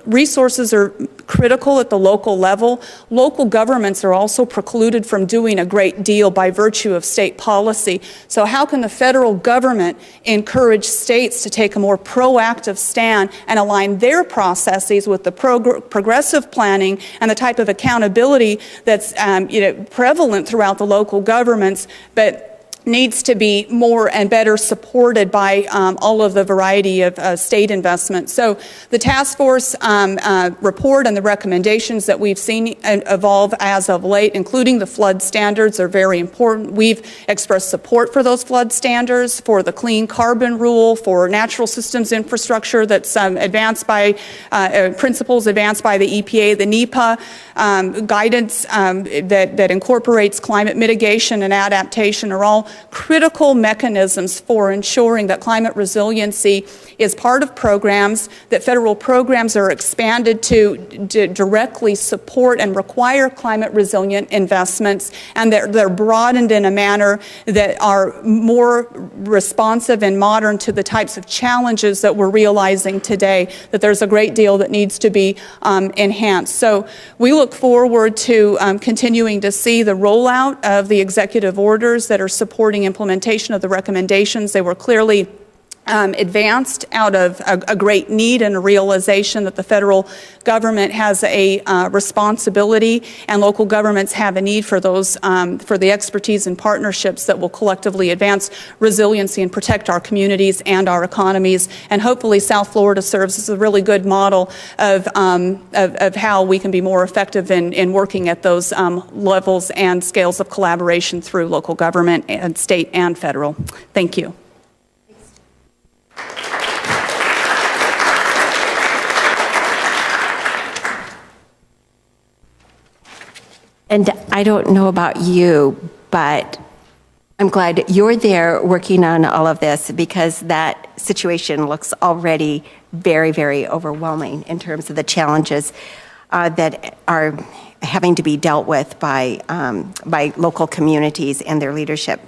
resources are critical at the local level, local governments are also precluded from doing a great deal by virtue of state policy. So how can the federal government encourage states to take a more proactive stand and align their processes with the progressive planning and the type of accountability that's prevalent throughout the local governments, but needs to be more and better supported by all of the variety of state investments. So the task force report and the recommendations that we've seen evolve as of late, including the flood standards, are very important. We've expressed support for those flood standards, for the clean carbon rule, for natural systems infrastructure that's advanced by principles advanced by the EPA, the NEPA guidance that incorporates climate mitigation and adaptation are all critical mechanisms for ensuring that climate resiliency is part of programs, that federal programs are expanded to directly support and require climate resilient investments, and that they're broadened in a manner that are more responsive and modern to the types of challenges that we're realizing today, that there's a great deal that needs to be enhanced. So we look forward to continuing to see the rollout of the executive orders that are supporting implementation of the recommendations. They were clearly advanced out of a great need and a realization that the federal government has a responsibility and local governments have a need for those, for the expertise and partnerships that will collectively advance resiliency and protect our communities and our economies. And hopefully South Florida serves as a really good model of how we can be more effective in working at those levels and scales of collaboration through local government and state and federal. Thank you. And I don't know about you, but I'm glad you're there working on all of this, because that situation looks already very, very overwhelming in terms of the challenges that are having to be dealt with by local communities and their leadership.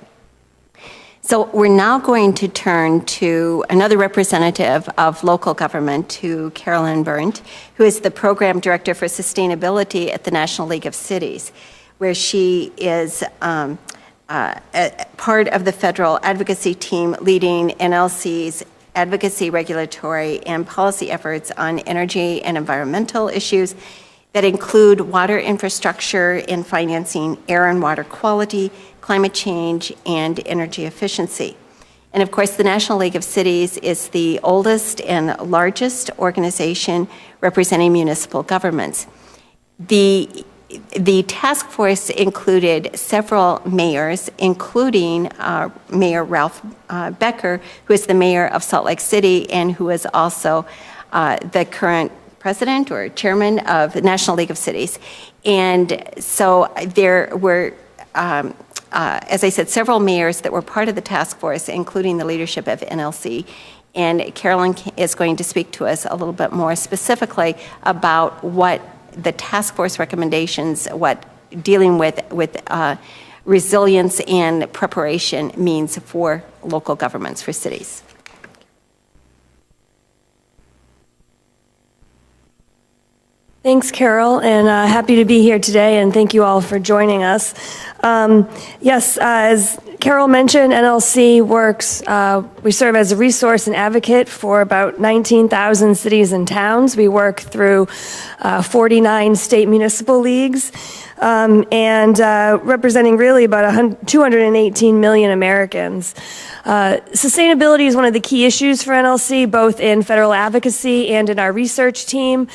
So we're now going to turn to another representative of local government, to Carolyn Berndt, who is the Program Director for Sustainability at the National League of Cities, where she is part of the federal advocacy team leading NLC's advocacy, regulatory, and policy efforts on energy and environmental issues that include water infrastructure and financing, air and water quality, climate change, and energy efficiency. And of course, the National League of Cities is the oldest and largest organization representing municipal governments. The task force included several mayors, including Mayor Ralph Becker, who is the mayor of Salt Lake City and who is also the current president or chairman of the National League of Cities. And so there were, as I said, several mayors that were part of the task force, including the leadership of NLC. And Carolyn is going to speak to us a little bit more specifically about what the task force recommendations, what dealing with resilience and preparation means for local governments, for cities. Thanks, Carol, and happy to be here today, and thank you all for joining us. Yes, as Carol mentioned, NLC works, we serve as a resource and advocate for about 19,000 cities and towns. We work through 49 state municipal leagues, and representing really about 218 million Americans. Sustainability is one of the key issues for NLC, both in federal advocacy and in our research team.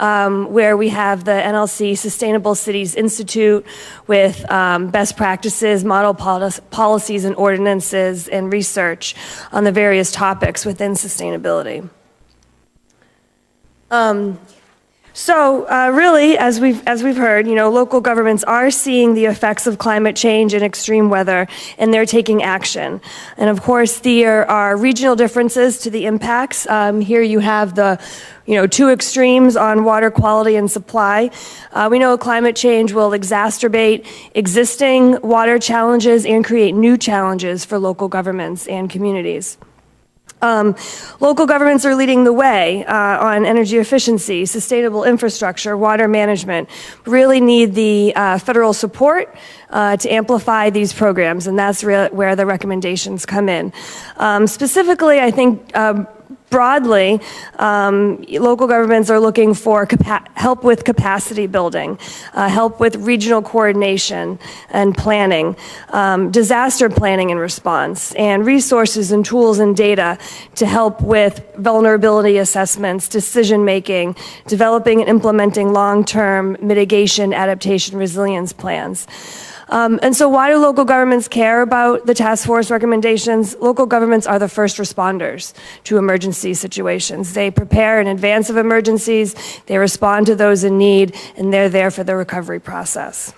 Where we have the NLC Sustainable Cities Institute with best practices, model policies and ordinances, and research on the various topics within sustainability. Really, as we've heard, local governments are seeing the effects of climate change and extreme weather, and they're taking action. And of course, there are regional differences to the impacts. Here you have the two extremes on water quality and supply. We know climate change will exacerbate existing water challenges and create new challenges for local governments and communities. Local governments are leading the way on energy efficiency, sustainable infrastructure, water management. Really need the federal support to amplify these programs, and that's where the recommendations come in. Specifically, I think broadly, local governments are looking for help with capacity building, help with regional coordination and planning, disaster planning and response, and resources and tools and data to help with vulnerability assessments, decision making, developing and implementing long-term mitigation, adaptation, resilience plans. And so why do local governments care about the task force recommendations? Local governments are the first responders to emergency situations. They prepare in advance of emergencies, they respond to those in need, and they're there for the recovery process.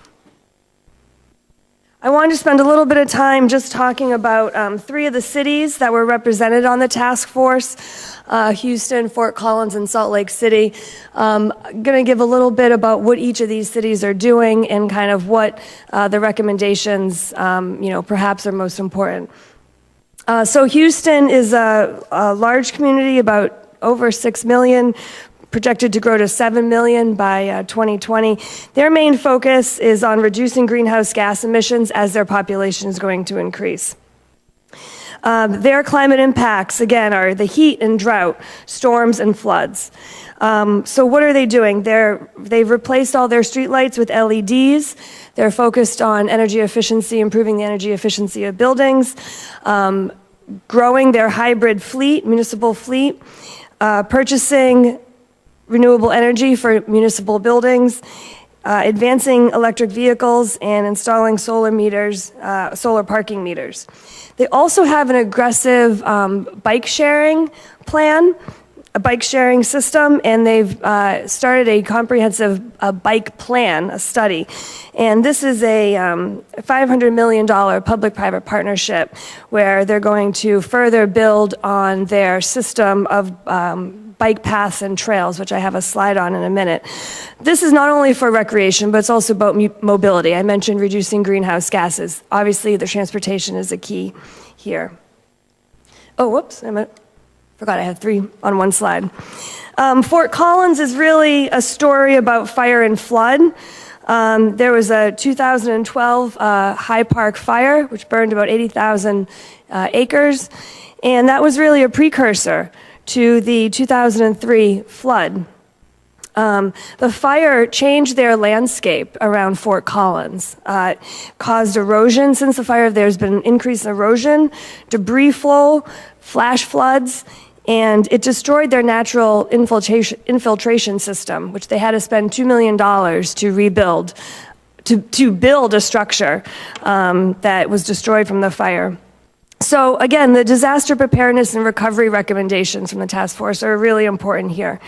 I wanted to spend a little bit of time just talking about 3 of the cities that were represented on the task force, Houston, Fort Collins, and Salt Lake City. I'm going to give a little bit about what each of these cities are doing and kind of what the recommendations, perhaps are most important. So Houston is a large community, about over 6 million, projected to grow to 7 million by 2020. Their main focus is on reducing greenhouse gas emissions as their population is going to increase. Their climate impacts, again, are the heat and drought, storms and floods. So what are they doing? They've replaced all their streetlights with LEDs. They're focused on energy efficiency, improving the energy efficiency of buildings, growing their hybrid fleet, municipal fleet, purchasing renewable energy for municipal buildings, advancing electric vehicles, and installing solar meters, solar parking meters. They also have an aggressive bike sharing plan, a bike sharing system, and they've started a comprehensive bike plan, a study. And this is a $500 million public-private partnership where they're going to further build on their system of bike paths and trails, which I have a slide on in a minute. This is not only for recreation, but it's also about mobility. I mentioned reducing greenhouse gases. Obviously, the transportation is a key here. Oh, whoops, forgot I had 3 on one slide. Fort Collins is really a story about fire and flood. There was a 2012 High Park fire, which burned about 80,000 acres, and that was really a precursor to the 2003 flood. The fire changed their landscape around Fort Collins. It caused erosion. Since the fire, there's been an increase in erosion, debris flow, flash floods, and it destroyed their natural infiltration system, which they had to spend $2 million to rebuild, to build a structure that was destroyed from the fire. So again, the disaster preparedness and recovery recommendations from the task force are really important here.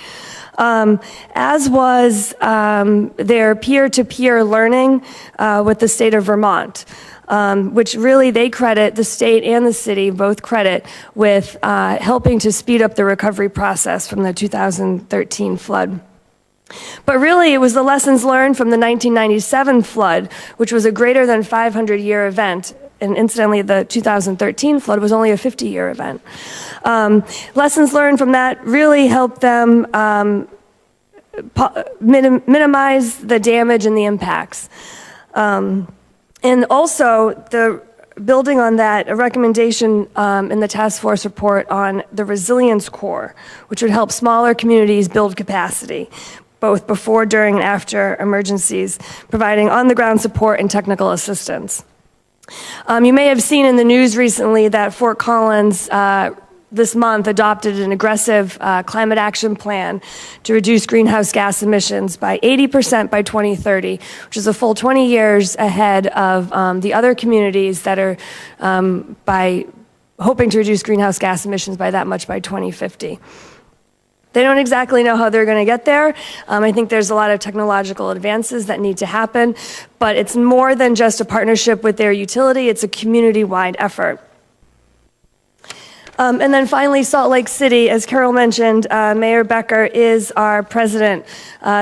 As was their peer-to-peer learning with the state of Vermont, which really they credit, the state and the city both credit with helping to speed up the recovery process from the 2013 flood. But really, it was the lessons learned from the 1997 flood, which was a greater than 500-year event. And incidentally, the 2013 flood was only a 50-year event. Lessons learned from that really helped them minimize the damage and the impacts. And also, building on that, a recommendation in the task force report on the resilience corps, which would help smaller communities build capacity, both before, during, and after emergencies, providing on-the-ground support and technical assistance. You may have seen in the news recently that Fort Collins this month adopted an aggressive climate action plan to reduce greenhouse gas emissions by 80% by 2030, which is a full 20 years ahead of the other communities that are by hoping to reduce greenhouse gas emissions by that much by 2050. They don't exactly know how they're going to get there. I think there's a lot of technological advances that need to happen, but it's more than just a partnership with their utility, it's a community-wide effort. And then finally, Salt Lake City, as Carol mentioned, Mayor Becker is our president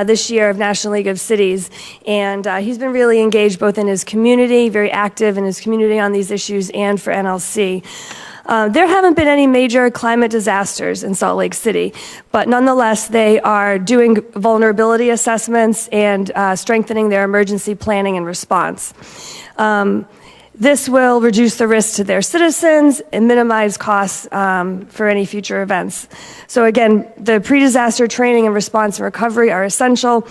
this year of National League of Cities, and he's been really engaged both in his community, very active in his community on these issues, and for NLC. There haven't been any major climate disasters in Salt Lake City, but nonetheless, they are doing vulnerability assessments and strengthening their emergency planning and response. This will reduce the risk to their citizens and minimize costs for any future events. So again, the pre-disaster training and response and recovery are essential.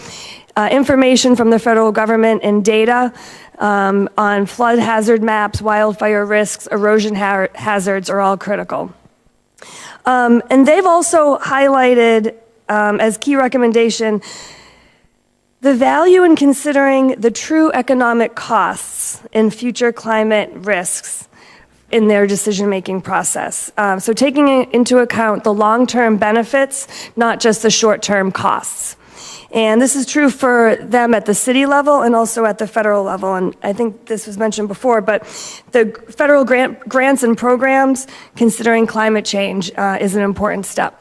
Information from the federal government and data on flood hazard maps, wildfire risks, erosion hazards are all critical. And they've also highlighted as key recommendation the value in considering the true economic costs in future climate risks in their decision-making process. So taking into account the long-term benefits, not just the short-term costs. And this is true for them at the city level and also at the federal level. And I think this was mentioned before, but the federal grants and programs considering climate change is an important step.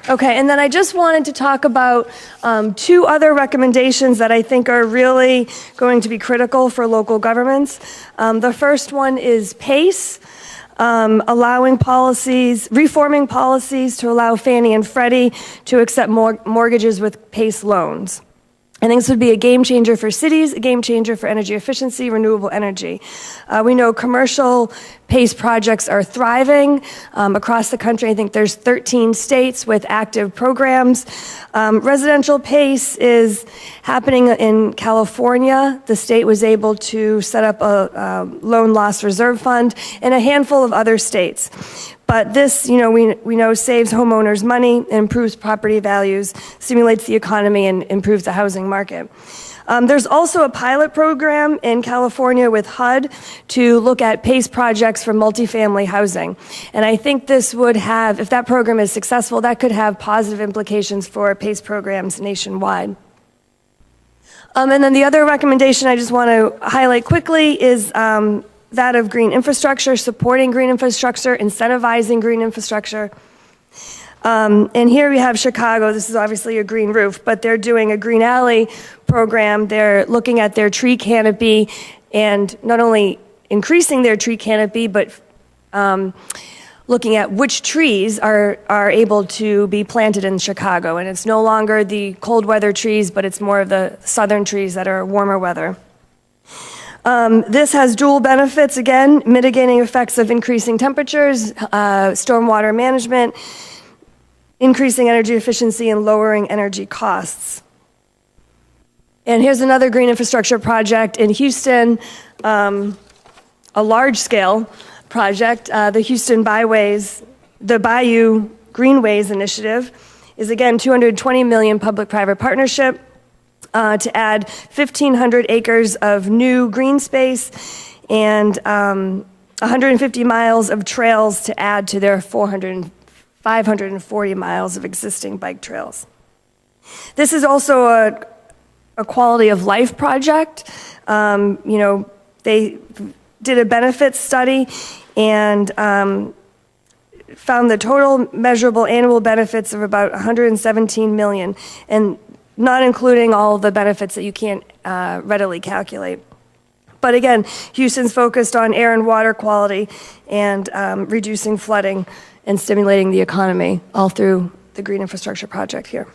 Okay, and then I just wanted to talk about 2 other recommendations that I think are really going to be critical for local governments. The first one is PACE. Reforming policies to allow Fannie and Freddie to accept mortgages with PACE loans. I think this would be a game changer for cities, a game changer for energy efficiency, renewable energy. We know commercial PACE projects are thriving across the country. I think there's 13 states with active programs. Residential PACE is happening in California. The state was able to set up a loan loss reserve fund in a handful of other states. But this, we know saves homeowners money, improves property values, stimulates the economy, and improves the housing market. There's also a pilot program in California with HUD to look at PACE projects for multifamily housing. And I think this would have, if that program is successful, that could have positive implications for PACE programs nationwide. And then the other recommendation I just want to highlight quickly is that of green infrastructure, supporting green infrastructure, incentivizing green infrastructure. And here we have Chicago. This is obviously a green roof, but they're doing a green alley program. They're looking at their tree canopy and not only increasing their tree canopy, but looking at which trees are able to be planted in Chicago. And it's no longer the cold weather trees, but it's more of the southern trees that are warmer weather. This has dual benefits, again, mitigating effects of increasing temperatures, stormwater management, increasing energy efficiency, and lowering energy costs. And here's another green infrastructure project in Houston, a large-scale project. The Houston Byways, the Bayou Greenways Initiative is, again, $220 million public-private partnership to add 1,500 acres of new green space and 150 miles of trails to add to their 540 miles of existing bike trails. This is also a quality of life project. They did a benefits study and found the total measurable annual benefits of about $117 million, and not including all the benefits that you can't readily calculate. But again, Houston's focused on air and water quality and reducing flooding and stimulating the economy, all through the green infrastructure project here.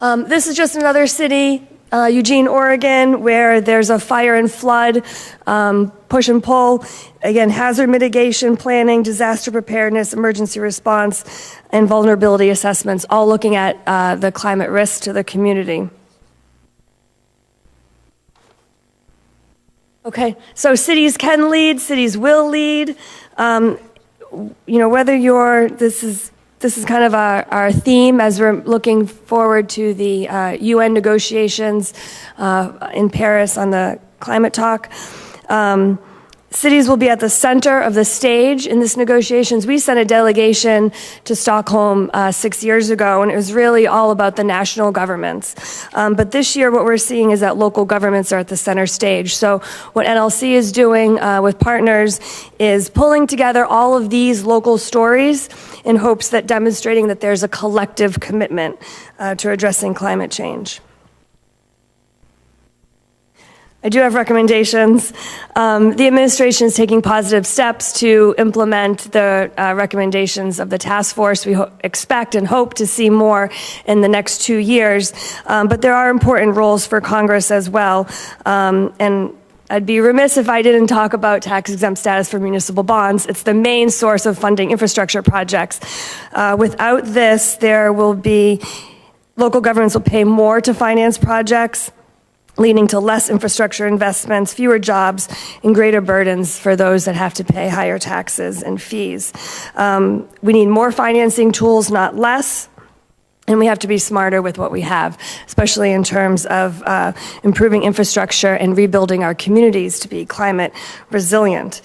This is just another city, Eugene, Oregon, where there's a fire and flood push and pull. Again, hazard mitigation, planning, disaster preparedness, emergency response, and vulnerability assessments, all looking at the climate risk to the community. Okay, so cities can lead, cities will lead. Whether this is kind of our theme as we're looking forward to the UN negotiations in Paris on the climate talk. Cities will be at the center of the stage in this negotiations. We sent a delegation to Stockholm 6 years ago, and it was really all about the national governments. But this year, what we're seeing is that local governments are at the center stage. So what NLC is doing with partners is pulling together all of these local stories in hopes that demonstrating that there's a collective commitment to addressing climate change. I do have recommendations. The administration is taking positive steps to implement the recommendations of the task force. We expect and hope to see more in the next 2 years, but there are important roles for Congress as well. And I'd be remiss if I didn't talk about tax-exempt status for municipal bonds. It's the main source of funding infrastructure projects. Without this, local governments will pay more to finance projects, leading to less infrastructure investments, fewer jobs, and greater burdens for those that have to pay higher taxes and fees. We need more financing tools, not less, and we have to be smarter with what we have, especially in terms of improving infrastructure and rebuilding our communities to be climate resilient.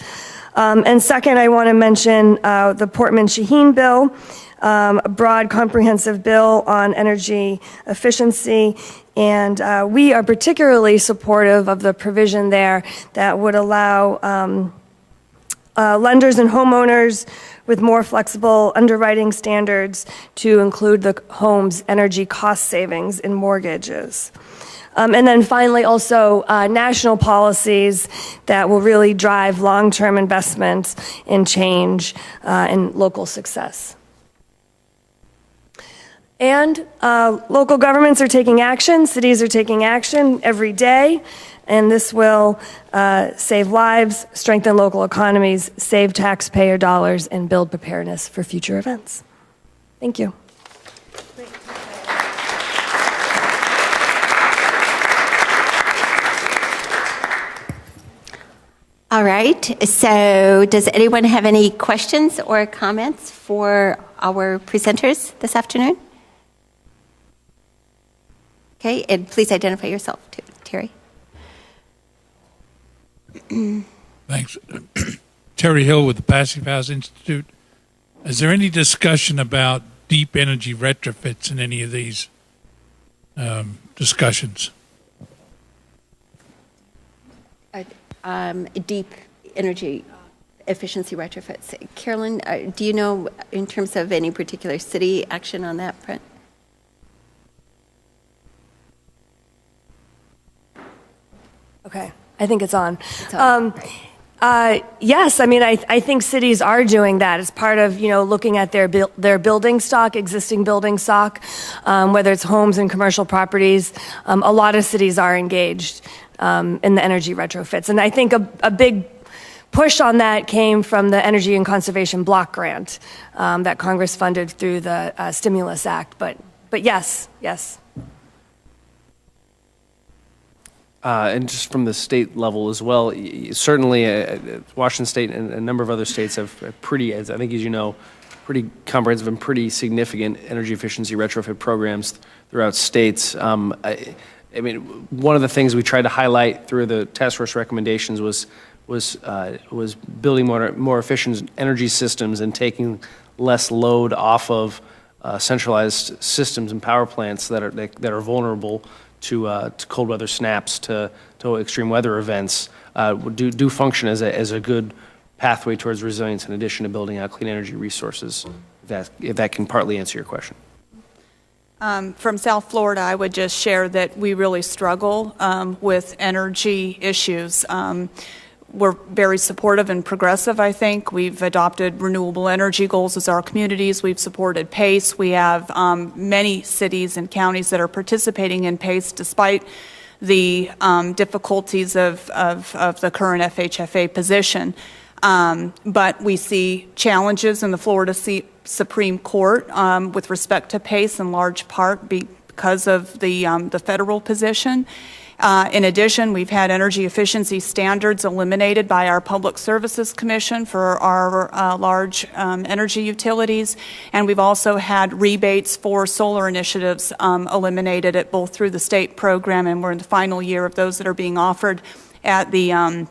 And second, I want to mention the Portman-Shaheen bill, a broad, comprehensive bill on energy efficiency. And we are particularly supportive of the provision there that would allow lenders and homeowners with more flexible underwriting standards to include the home's energy cost savings in mortgages. And then finally, also national policies that will really drive long-term investments in change and local success. And local governments are taking action, cities are taking action every day, and this will save lives, strengthen local economies, save taxpayer dollars, and build preparedness for future events. Thank you. All right, so does anyone have any questions or comments for our presenters this afternoon? Okay, and please identify yourself too, Terry. Thanks. Terry Hill with the Passive House Institute. Is there any discussion about deep energy retrofits in any of these discussions? Deep energy efficiency retrofits. Carolyn, do you know in terms of any particular city action on that front? Okay, I think it's on. Yes, I mean, I think cities are doing that as part of, looking at their building stock, existing building stock, whether it's homes and commercial properties. A lot of cities are engaged in the energy retrofits. And I think a big push on that came from the Energy and Conservation Block Grant that Congress funded through the Stimulus Act. But yes. And just from the state level as well, certainly Washington State and a number of other states have pretty, as I think as you know, pretty comprehensive and pretty significant energy efficiency retrofit programs throughout states. I mean, one of the things we tried to highlight through the task force recommendations was building more efficient energy systems and taking less load off of centralized systems and power plants that are vulnerable to cold weather snaps, to extreme weather events, do function as a good pathway towards resilience in addition to building out clean energy resources, if that can partly answer your question. From South Florida, I would just share that we really struggle with energy issues. We're very supportive and progressive, I think. We've adopted renewable energy goals as our communities. We've supported PACE. We have many cities and counties that are participating in PACE despite the difficulties of the current FHFA position. But we see challenges in the Florida Supreme Court with respect to PACE in large part because of the federal position. In addition, we've had energy efficiency standards eliminated by our Public Services Commission for our large energy utilities, and we've also had rebates for solar initiatives eliminated at through the state program, and we're in the final year of those that are being offered at the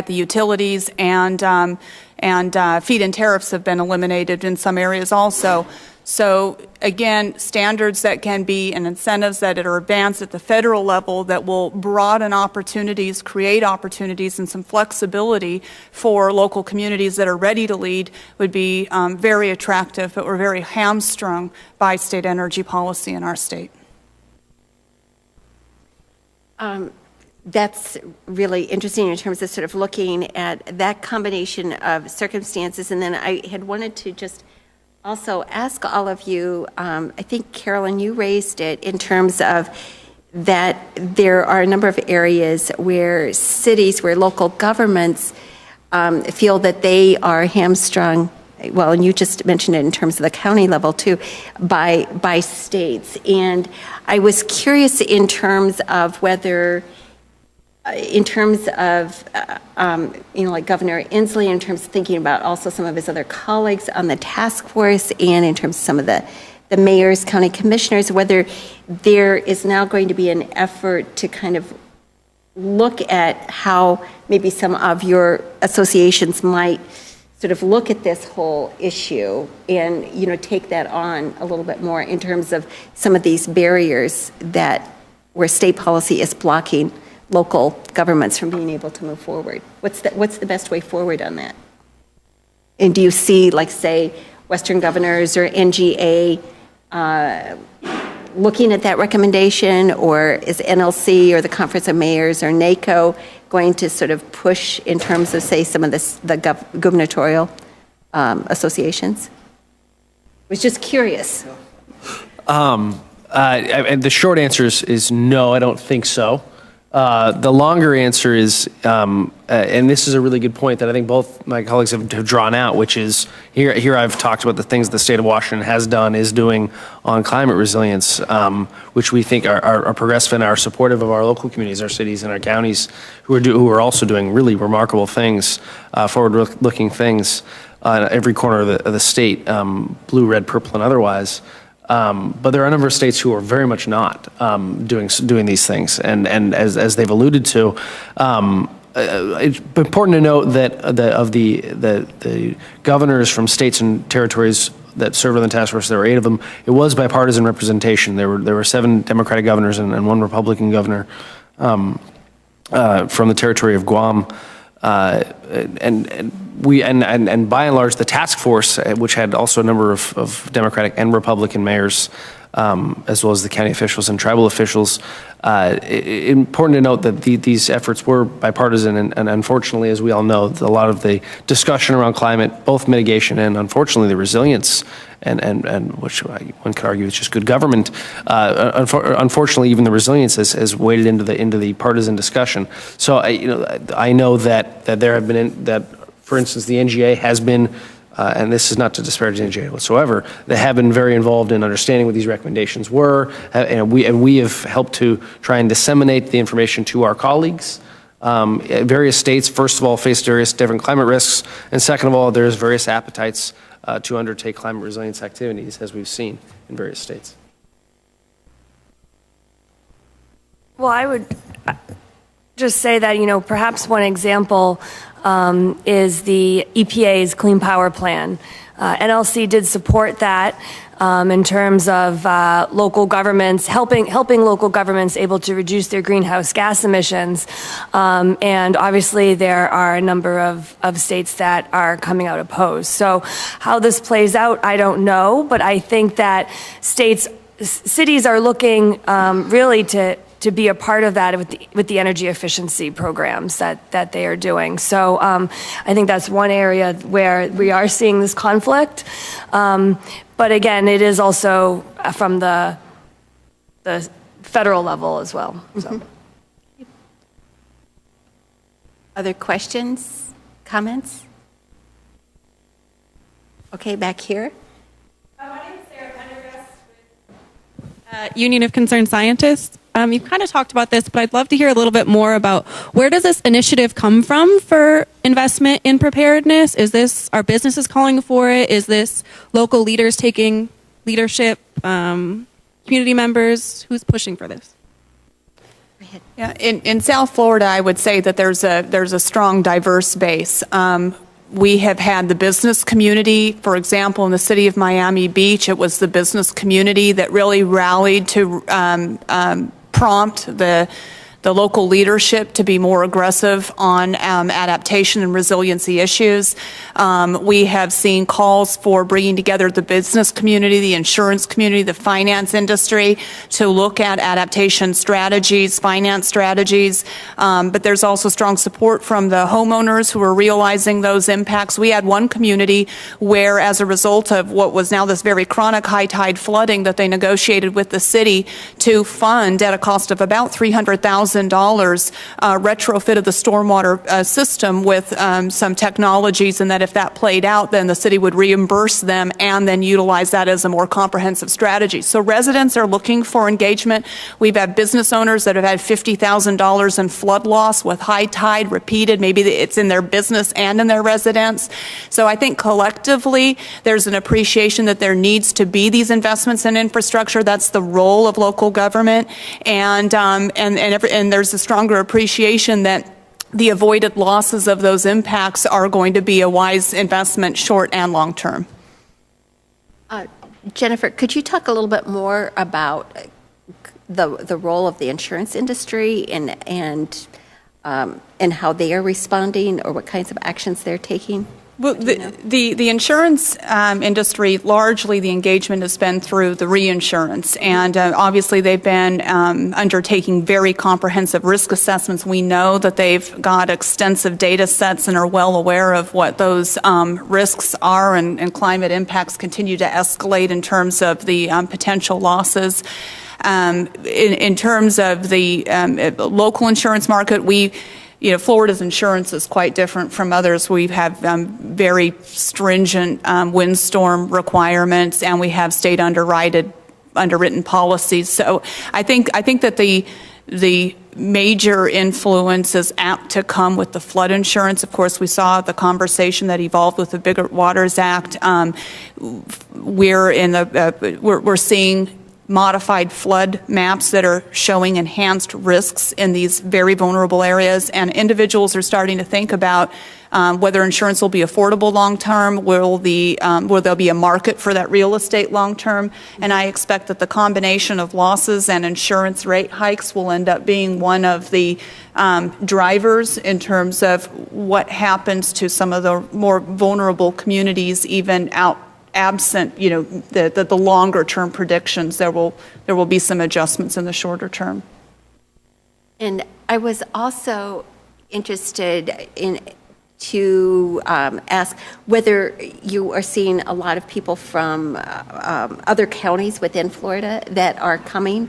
utilities, and feed-in tariffs have been eliminated in some areas also. So again, standards that can be and incentives that are advanced at the federal level that will broaden opportunities, create opportunities and some flexibility for local communities that are ready to lead would be very attractive, but we're very hamstrung by state energy policy in our state. That's really interesting in terms of sort of looking at that combination of circumstances. And then I had wanted to just also ask all of you, I think, Carolyn, you raised it in terms of that there are a number of areas where cities, where local governments feel that they are hamstrung, well, and you just mentioned it in terms of the county level too, by states. And I was curious in terms of whether, in terms of, like Governor Inslee, in terms of thinking about also some of his other colleagues on the task force, and in terms of some of the mayors, county commissioners, whether there is now going to be an effort to kind of look at how maybe some of your associations might sort of look at this whole issue and, take that on a little bit more in terms of some of these barriers where state policy is blocking local governments from being able to move forward. What's the best way forward on that? And do you see, like, say, Western Governors or NGA looking at that recommendation, or is NLC or the Conference of Mayors or NACO going to sort of push in terms of, say, some of the gubernatorial associations? I was just curious. And the short answer is no, I don't think so. The longer answer is, and this is a really good point that I think both my colleagues have drawn out, which is here I've talked about the things the state of Washington has done, is doing on climate resilience, which we think are progressive and are supportive of our local communities, our cities and our counties, who are also doing really remarkable things, forward-looking things every corner of the state, blue, red, purple, and otherwise. But there are a number of states who are very much not doing these things, and as they've alluded to, it's important to note that of the governors from states and territories that served on the task force, there were 8 of them. It was bipartisan representation. There were 7 Democratic governors and 1 Republican governor from the territory of Guam. And by and large, the task force, which had also a number of Democratic and Republican mayors, as well as the county officials and tribal officials, important to note that these efforts were bipartisan, and unfortunately, as we all know, a lot of the discussion around climate, both mitigation and unfortunately the resilience, and which one could argue is just good government. Unfortunately, even the resilience has waded into the partisan discussion. So I know that there have been for instance, the NGA has been, and this is not to disparage the NGA whatsoever, they have been very involved in understanding what these recommendations were, and we have helped to try and disseminate the information to our colleagues. Various states, first of all, face various different climate risks, and second of all, there's various appetites to undertake climate resilience activities, as we've seen in various states. Well, I would just say that, perhaps one example is the EPA's Clean Power Plan. NLC did support that in terms of local governments, helping local governments able to reduce their greenhouse gas emissions. And obviously there are a number of states that are coming out opposed. So how this plays out, I don't know, but I think that cities are looking really to be a part of that with the energy efficiency programs that they are doing. So I think that's one area where we are seeing this conflict. But again, it is also from the federal level as well. So. Other questions, comments? Okay, back here. My name is Sarah Pendergast with Union of Concerned Scientists. You've kind of talked about this, but I'd love to hear a little bit more about where does this initiative come from for investment in preparedness? Is this our businesses calling for it? Is this local leaders taking leadership, community members? Who's pushing for this? Yeah, in South Florida, I would say that there's a strong, diverse base. We have had the business community, for example, in the city of Miami Beach, it was the business community that really rallied to prompt the local leadership to be more aggressive on adaptation and resiliency issues. We have seen calls for bringing together the business community, the insurance community, the finance industry to look at adaptation strategies, finance strategies. But there's also strong support from the homeowners who are realizing those impacts. We had one community where, as a result of what was now this very chronic high tide flooding, that they negotiated with the city to fund at a cost of about $300,000 retrofit of the stormwater system with some technologies, and that if that played out, then the city would reimburse them and then utilize that as a more comprehensive strategy. So residents are looking for engagement. We've had business owners that have had $50,000 in flood loss with high tide repeated. Maybe it's in their business and in their residence. So I think collectively there's an appreciation that there needs to be these investments in infrastructure. That's the role of local government, and there's a stronger appreciation that the avoided losses of those impacts are going to be a wise investment, short and long term. Jennifer, could you talk a little bit more about the role of the insurance industry and how they are responding, or what kinds of actions they're taking? Well, the insurance industry, largely the engagement has been through the reinsurance, and obviously they've been undertaking very comprehensive risk assessments. We know that they've got extensive data sets and are well aware of what those risks are, and climate impacts continue to escalate in terms of the potential losses. In terms of the local insurance market, Florida's insurance is quite different from others. We have very stringent windstorm requirements, and we have state underwritten policies. So I think that the major influence is apt to come with the flood insurance. Of course, we saw the conversation that evolved with the Bigger Waters Act. We're seeing modified flood maps that are showing enhanced risks in these very vulnerable areas, and individuals are starting to think about whether insurance will be affordable long term, will there be a market for that real estate long term, and I expect that the combination of losses and insurance rate hikes will end up being one of the drivers in terms of what happens to some of the more vulnerable communities, even absent, the longer term predictions. There will be some adjustments in the shorter term. And I was also interested to ask whether you are seeing a lot of people from other counties within Florida that are coming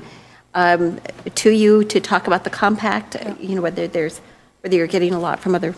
to you to talk about the compact. Whether you're getting a lot from other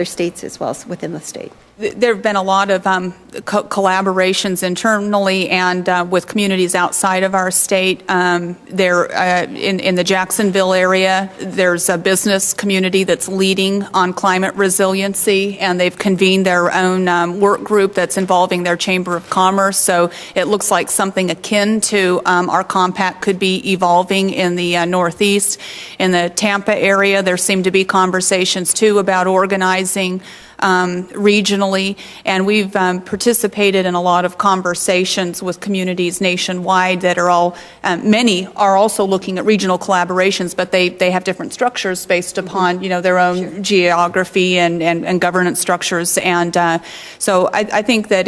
states as well as within the state. There have been a lot of collaborations internally and with communities outside of our state. In the Jacksonville area, there's a business community that's leading on climate resiliency, and they've convened their own work group that's involving their Chamber of Commerce. So it looks like something akin to our compact could be evolving in the Northeast. In the Tampa area, there seem to be conversations too about organizing regionally, and we've participated in a lot of conversations with communities nationwide that are all, many are also looking at regional collaborations, but they have different structures based upon, their own geography and governance structures. And so I think that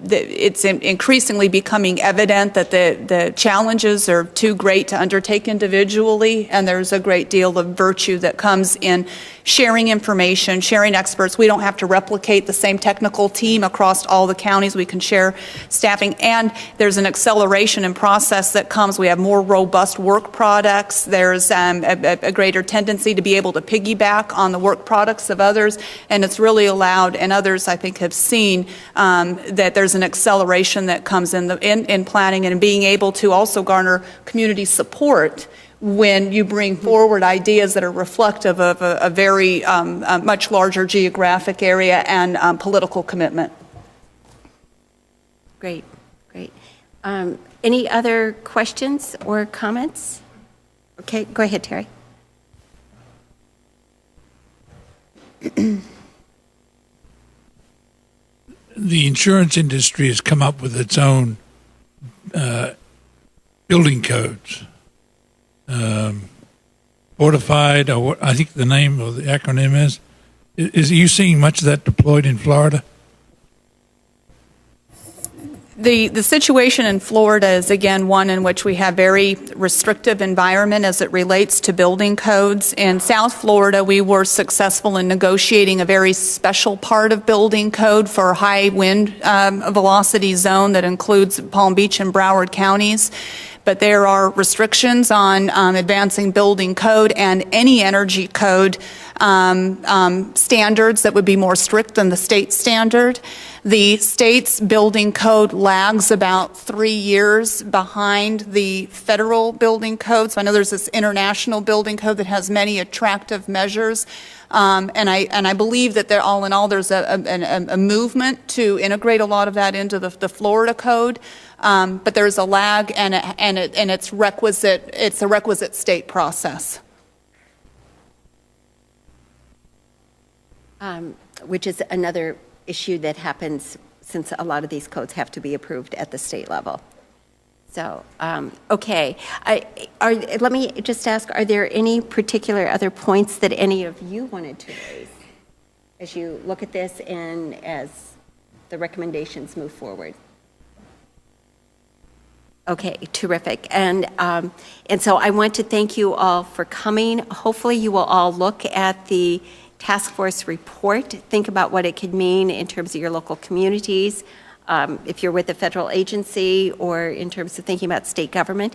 it's increasingly becoming evident that the challenges are too great to undertake individually, and there's a great deal of virtue that comes in sharing information, sharing experts. We don't have to replicate the same technical team across all the counties. We can share staffing, and there's an acceleration in process that comes. We have more robust work products. There's a greater tendency to be able to piggyback on the work products of others, and it's really allowed, and others I think have seen that there's an acceleration that comes in planning and being able to also garner community support when you bring forward ideas that are reflective of a very much larger geographic area and political commitment. Great. Any other questions or comments? Okay, go ahead, Terry. The insurance industry has come up with its own building codes. Fortified, or what I think the name or the acronym is. Are you seeing much of that deployed in Florida? The situation in Florida is, again, one in which we have very restrictive environment as it relates to building codes. In South Florida, we were successful in negotiating a very special part of building code for high wind velocity zone that includes Palm Beach and Broward counties. But there are restrictions on advancing building code and any energy code standards that would be more strict than the state standard. The state's building code lags about 3 years behind the federal building code. So I know there's this international building code that has many attractive measures. And I believe that all in all, there's a movement to integrate a lot of that into the Florida code. But there's a lag, and it's requisite. It's a requisite state process. Which is another issue that happens since a lot of these codes have to be approved at the state level. So, okay. Let me just ask, are there any particular other points that any of you wanted to raise? as you look at this and as the recommendations move forward. Okay, terrific. And so I want to thank you all for coming. Hopefully you will all look at the task force report, think about what it could mean in terms of your local communities, if you're with a federal agency, or in terms of thinking about state government.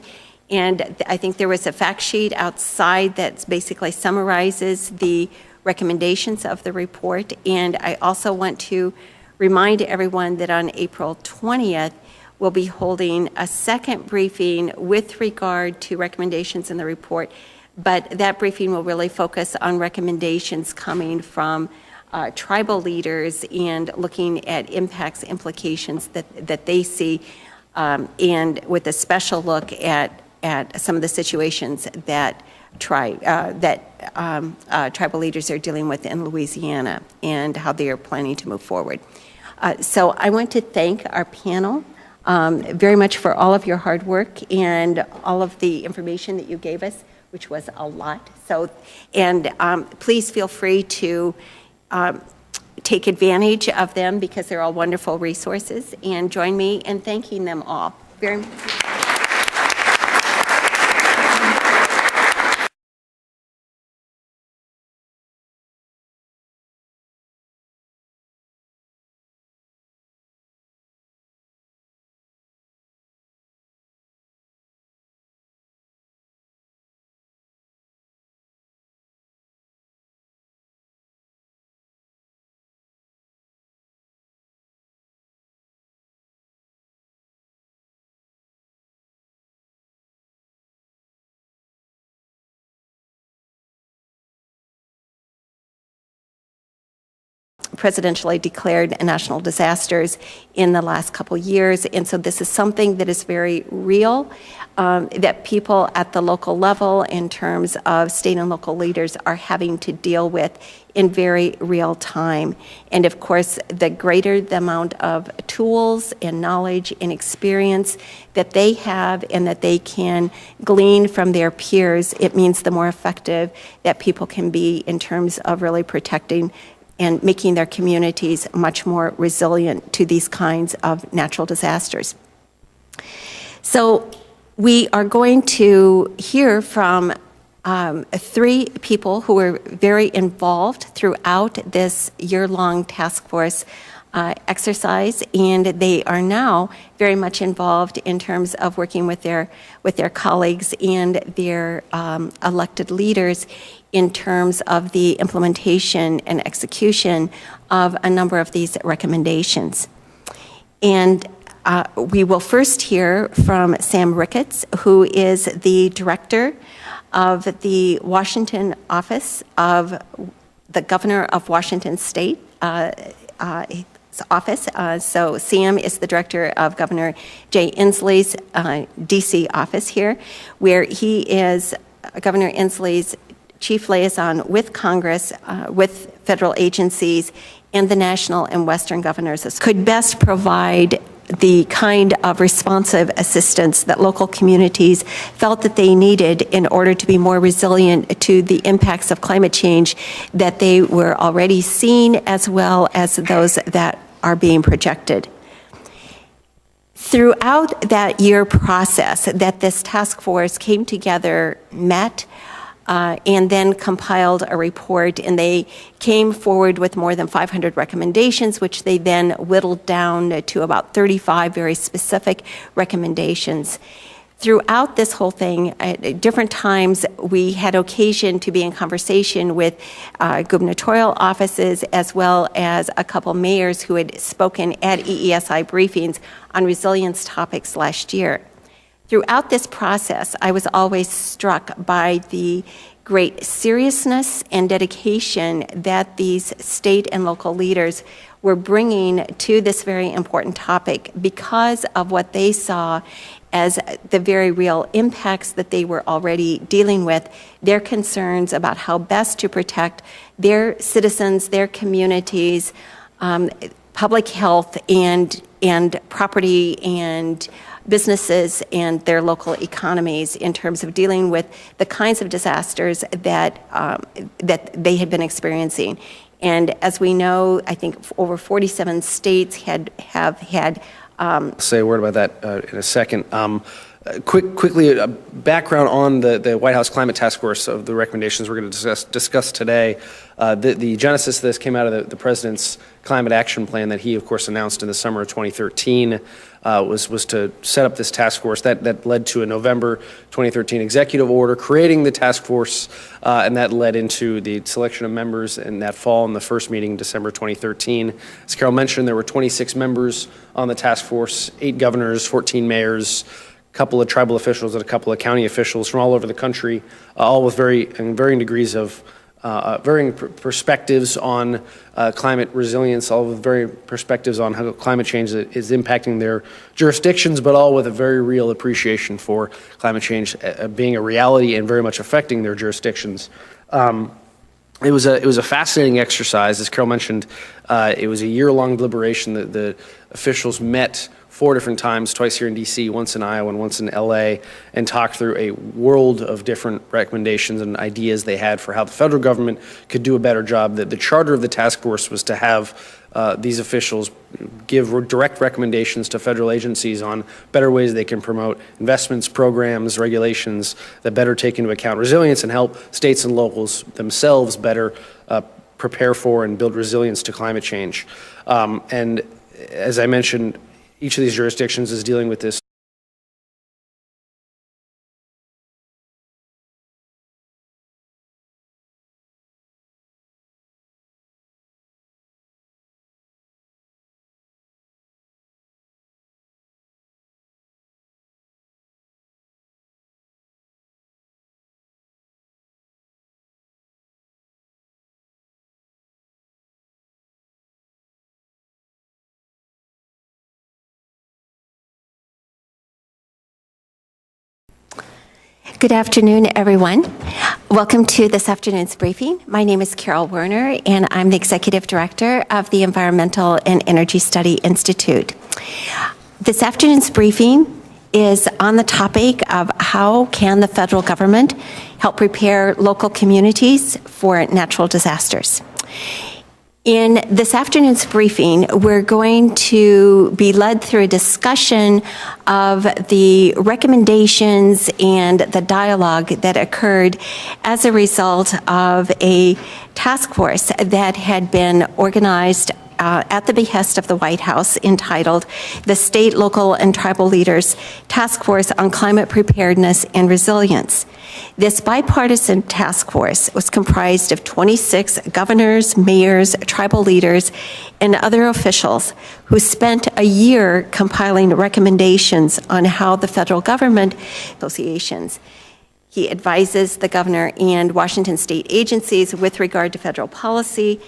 And I think there was a fact sheet outside that basically summarizes the recommendations of the report. And I also want to remind everyone that on April 20th, we'll be holding a second briefing with regard to recommendations in the report, but that briefing will really focus on recommendations coming from tribal leaders and looking at impacts, implications that they see, and with a special look at some of the situations that tribal leaders are dealing with in Louisiana and how they are planning to move forward. So I want to thank our panel very much for all of your hard work and all of the information that you gave us, which was a lot. So, and please feel free to take advantage of them because they're all wonderful resources, and join me in thanking them all very much. Presidentially declared national disasters in the last couple years. And so this is something that is very real, that people at the local level in terms of state and local leaders are having to deal with in very real time. And of course, the greater the amount of tools and knowledge and experience that they have and that they can glean from their peers, it means the more effective that people can be in terms of really protecting and making their communities much more resilient to these kinds of natural disasters. So we are going to hear from 3 people who were very involved throughout this year-long task force exercise, and they are now very much involved in terms of working with their colleagues and their elected leaders in terms of the implementation and execution of a number of these recommendations. And we will first hear from Sam Ricketts, who is the director of the Washington office of the governor of Washington State office. So Sam is the director of Governor Jay Inslee's DC office here, where he is Governor Inslee's chief liaison with Congress, with federal agencies, and the national and Western governors could best provide the kind of responsive assistance that local communities felt that they needed in order to be more resilient to the impacts of climate change that they were already seeing, as well as those that are being projected. Throughout that year process that this task force came together, met, and then compiled a report, and they came forward with more than 500 recommendations, which they then whittled down to about 35 very specific recommendations. Throughout this whole thing, at different times, we had occasion to be in conversation with gubernatorial offices, as well as a couple mayors who had spoken at EESI briefings on resilience topics last year. Throughout this process, I was always struck by the great seriousness and dedication that these state and local leaders were bringing to this very important topic because of what they saw as the very real impacts that they were already dealing with, their concerns about how best to protect their citizens, their communities, public health, and property and businesses and their local economies in terms of dealing with the kinds of disasters that they had been experiencing. And as we know, I think over 47 states have had. I'll say a word about that in a second. Quickly, background on the White House Climate Task Force of the recommendations we're going to discuss today. The genesis of this came out of the President's Climate Action Plan that he, of course, announced in the summer of 2013, was to set up this task force. That led to a November 2013 executive order creating the task force, and that led into the selection of members in that fall in the first meeting in December 2013. As Carol mentioned, there were 26 members on the task force, 8 governors, 14 mayors, a couple of tribal officials and a couple of county officials from all over the country, all with varying degrees of varying perspectives on climate resilience, all with varying perspectives on how climate change is impacting their jurisdictions, but all with a very real appreciation for climate change being a reality and very much affecting their jurisdictions. It was a fascinating exercise. As Carol mentioned, it was a year-long deliberation. The officials met 4 different times, twice here in D.C., once in Iowa and once in L.A., and talked through a world of different recommendations and ideas they had for how the federal government could do a better job. The charter of the task force was to have these officials give direct recommendations to federal agencies on better ways they can promote investments, programs, regulations that better take into account resilience and help states and locals themselves better prepare for and build resilience to climate change. And as I mentioned, each of these jurisdictions is dealing with this. Good afternoon, everyone. Welcome to this afternoon's briefing. My name is Carol Werner, and I'm the Executive Director of the Environmental and Energy Study Institute. This afternoon's briefing is on the topic of how can the federal government help prepare local communities for natural disasters. In this afternoon's briefing, we're going to be led through a discussion of the recommendations and the dialogue that occurred as a result of a task force that had been organized at the behest of the White House, entitled the State, Local, and Tribal Leaders Task Force on Climate Preparedness and Resilience. This bipartisan task force was comprised of 26 governors, mayors, tribal leaders, and other officials who spent a year compiling recommendations on how the federal government associations. He advises the governor and Washington state agencies with regard to federal policy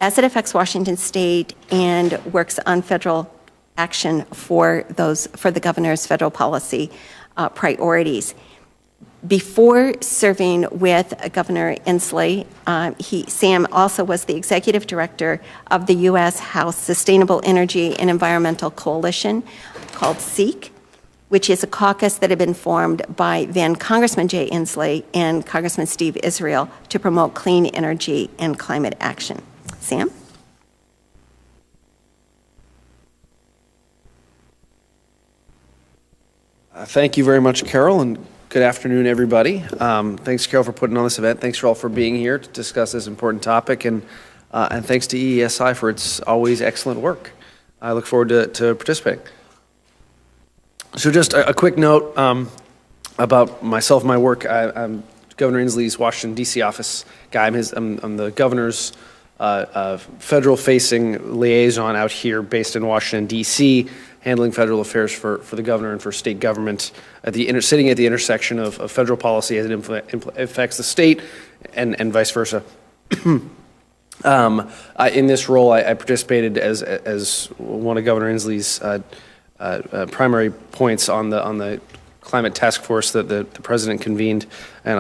as it affects Washington state, and works on federal action for the governor's federal policy priorities. Before serving with Governor Inslee, Sam also was the executive director of the U.S. House Sustainable Energy and Environmental Coalition, called SEEK, which is a caucus that had been formed by then Congressman Jay Inslee and Congressman Steve Israel to promote clean energy and climate action. Sam? Thank you very much, Carol, and good afternoon, everybody. Thanks, Carol, for putting on this event. Thanks for all for being here to discuss this important topic, and thanks to EESI for its always excellent work. I look forward to participating. So just a quick note about myself and my work. I'm Governor Inslee's Washington, D.C. office guy. I'm the governor's federal-facing liaison out here based in Washington, D.C., handling federal affairs for the governor and for state government, sitting at the intersection of federal policy as it affects the state and vice versa. In this role, I participated as one of Governor Inslee's primary points on the climate task force that the president convened, and